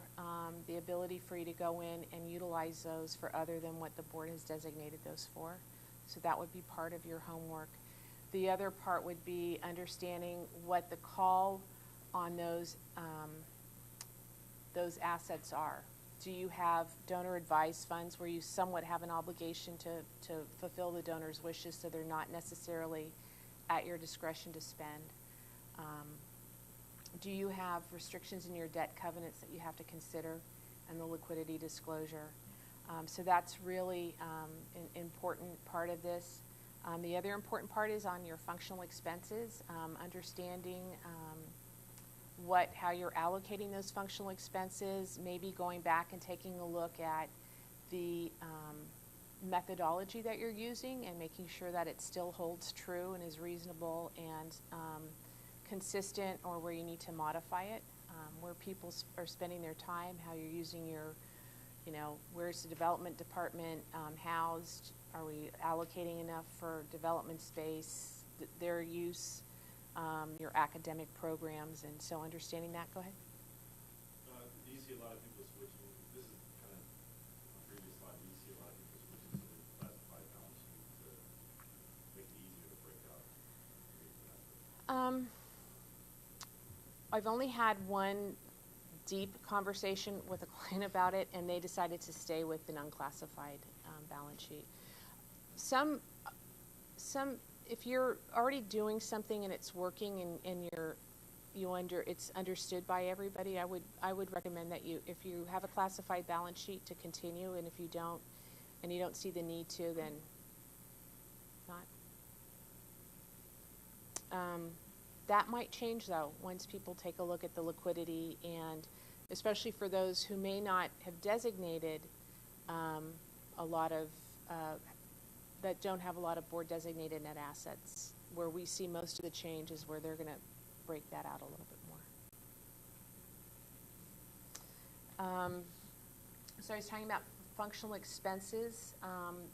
the ability for you to go in and utilize those for other than what the board has designated those for? So that would be part of your homework. The other part would be understanding what the call on those assets are. Do you have donor advised funds where you somewhat have an obligation to fulfill the donor's wishes, so they're not necessarily at your discretion to spend? Do you have restrictions in your debt covenants that you have to consider, and the liquidity disclosure? So that's really an important part of this. The other important part is on your functional expenses, understanding how you're allocating those functional expenses, maybe going back and taking a look at the methodology that you're using and making sure that it still holds true and is reasonable and consistent, or where you need to modify it, where people are spending their time, how you're using your, where's the development department housed? Are we allocating enough for development space, their use, your academic programs, and so understanding that. Go ahead. Do you see a lot of people switching? This is kind of a previous slide. Do you see a lot of people switching to the classified balance sheet to make it easier to break out? I've only had one deep conversation with a client about it, and they decided to stay with an unclassified balance sheet. Some, if you're already doing something and it's working and it's understood by everybody, I would recommend that if you have a classified balance sheet, to continue, and if you don't, and you don't see the need to, then not. That might change, though, once people take a look at the liquidity, and especially for those who may not have designated a lot of, that don't have a lot of board designated net assets, where we see most of the change is where they're going to break that out a little bit more. So I was talking about functional expenses,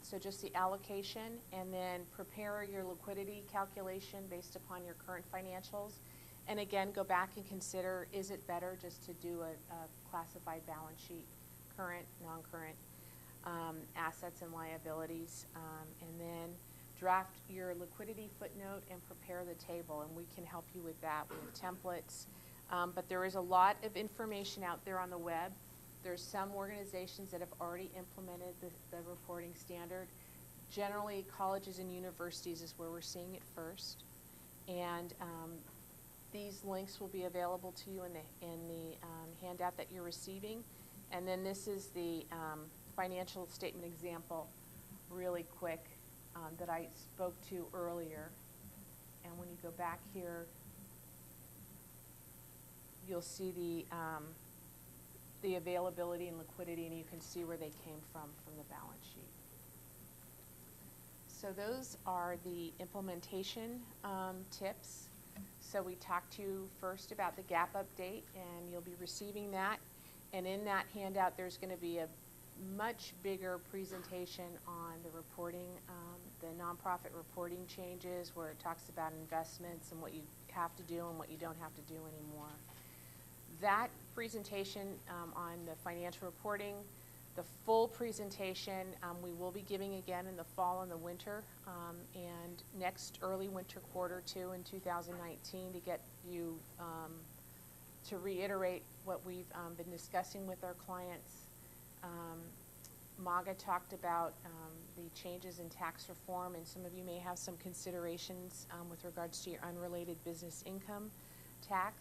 so just the allocation, and then prepare your liquidity calculation based upon your current financials. And again, go back and consider, is it better just to do a classified balance sheet, current, non-current, assets and liabilities, and then draft your liquidity footnote and prepare the table, and we can help you with that. We have templates, but there is a lot of information out there on the web. There's some organizations that have already implemented the reporting standard. Generally, colleges and universities is where we're seeing it first, and these links will be available to you in the handout that you're receiving. And then this is the financial statement example, really quick, that I spoke to earlier. And when you go back here, you'll see the availability and liquidity, and you can see where they came from the balance sheet. So those are the implementation tips. So we talked to you first about the gap update, and you'll be receiving that. And in that handout, there's going to be a much bigger presentation on the reporting, the nonprofit reporting changes, where it talks about investments and what you have to do and what you don't have to do anymore. That presentation on the financial reporting, the full presentation, we will be giving again in the fall and the winter, and next early winter quarter 2 in 2019, to get you to reiterate what we've been discussing with our clients. Maga talked about the changes in tax reform, and some of you may have some considerations with regards to your unrelated business income tax.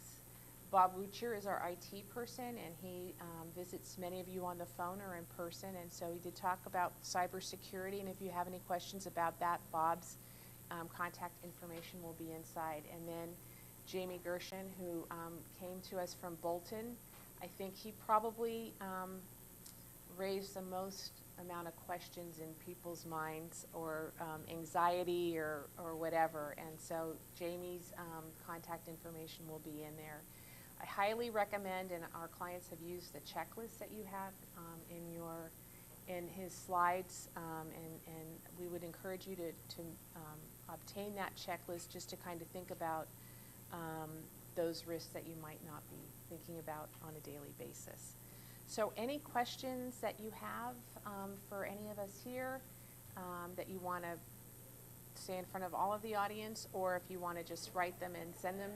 Bob Wucher is our IT person, and he visits many of you on the phone or in person, and so he did talk about cybersecurity, and if you have any questions about that, Bob's contact information will be inside. And then Jamie Gershon, who came to us from Bolton, I think he probably raised the most amount of questions in people's minds, or anxiety or whatever, and so Jamie's contact information will be in there. I highly recommend, and our clients have used the checklist that you have in his slides, and we would encourage you to obtain that checklist, just to kind of think about those risks that you might not be thinking about on a daily basis. So any questions that you have for any of us here that you want to say in front of all of the audience, or if you want to just write them and send them,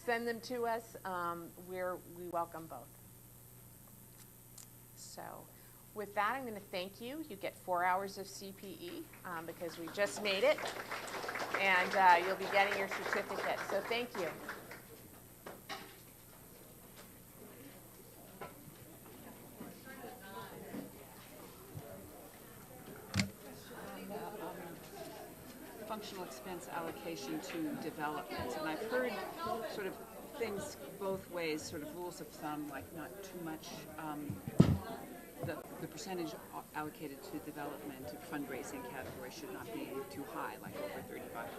send them to us, we welcome both. So with that, I'm going to thank you. You get 4 hours of CPE because we just made it, and you'll be getting your certificate. So thank you. Functional expense allocation to development, and I've heard sort of things both ways, sort of rules of thumb, like not too much, the percentage allocated to development to fundraising category should not be too high, like over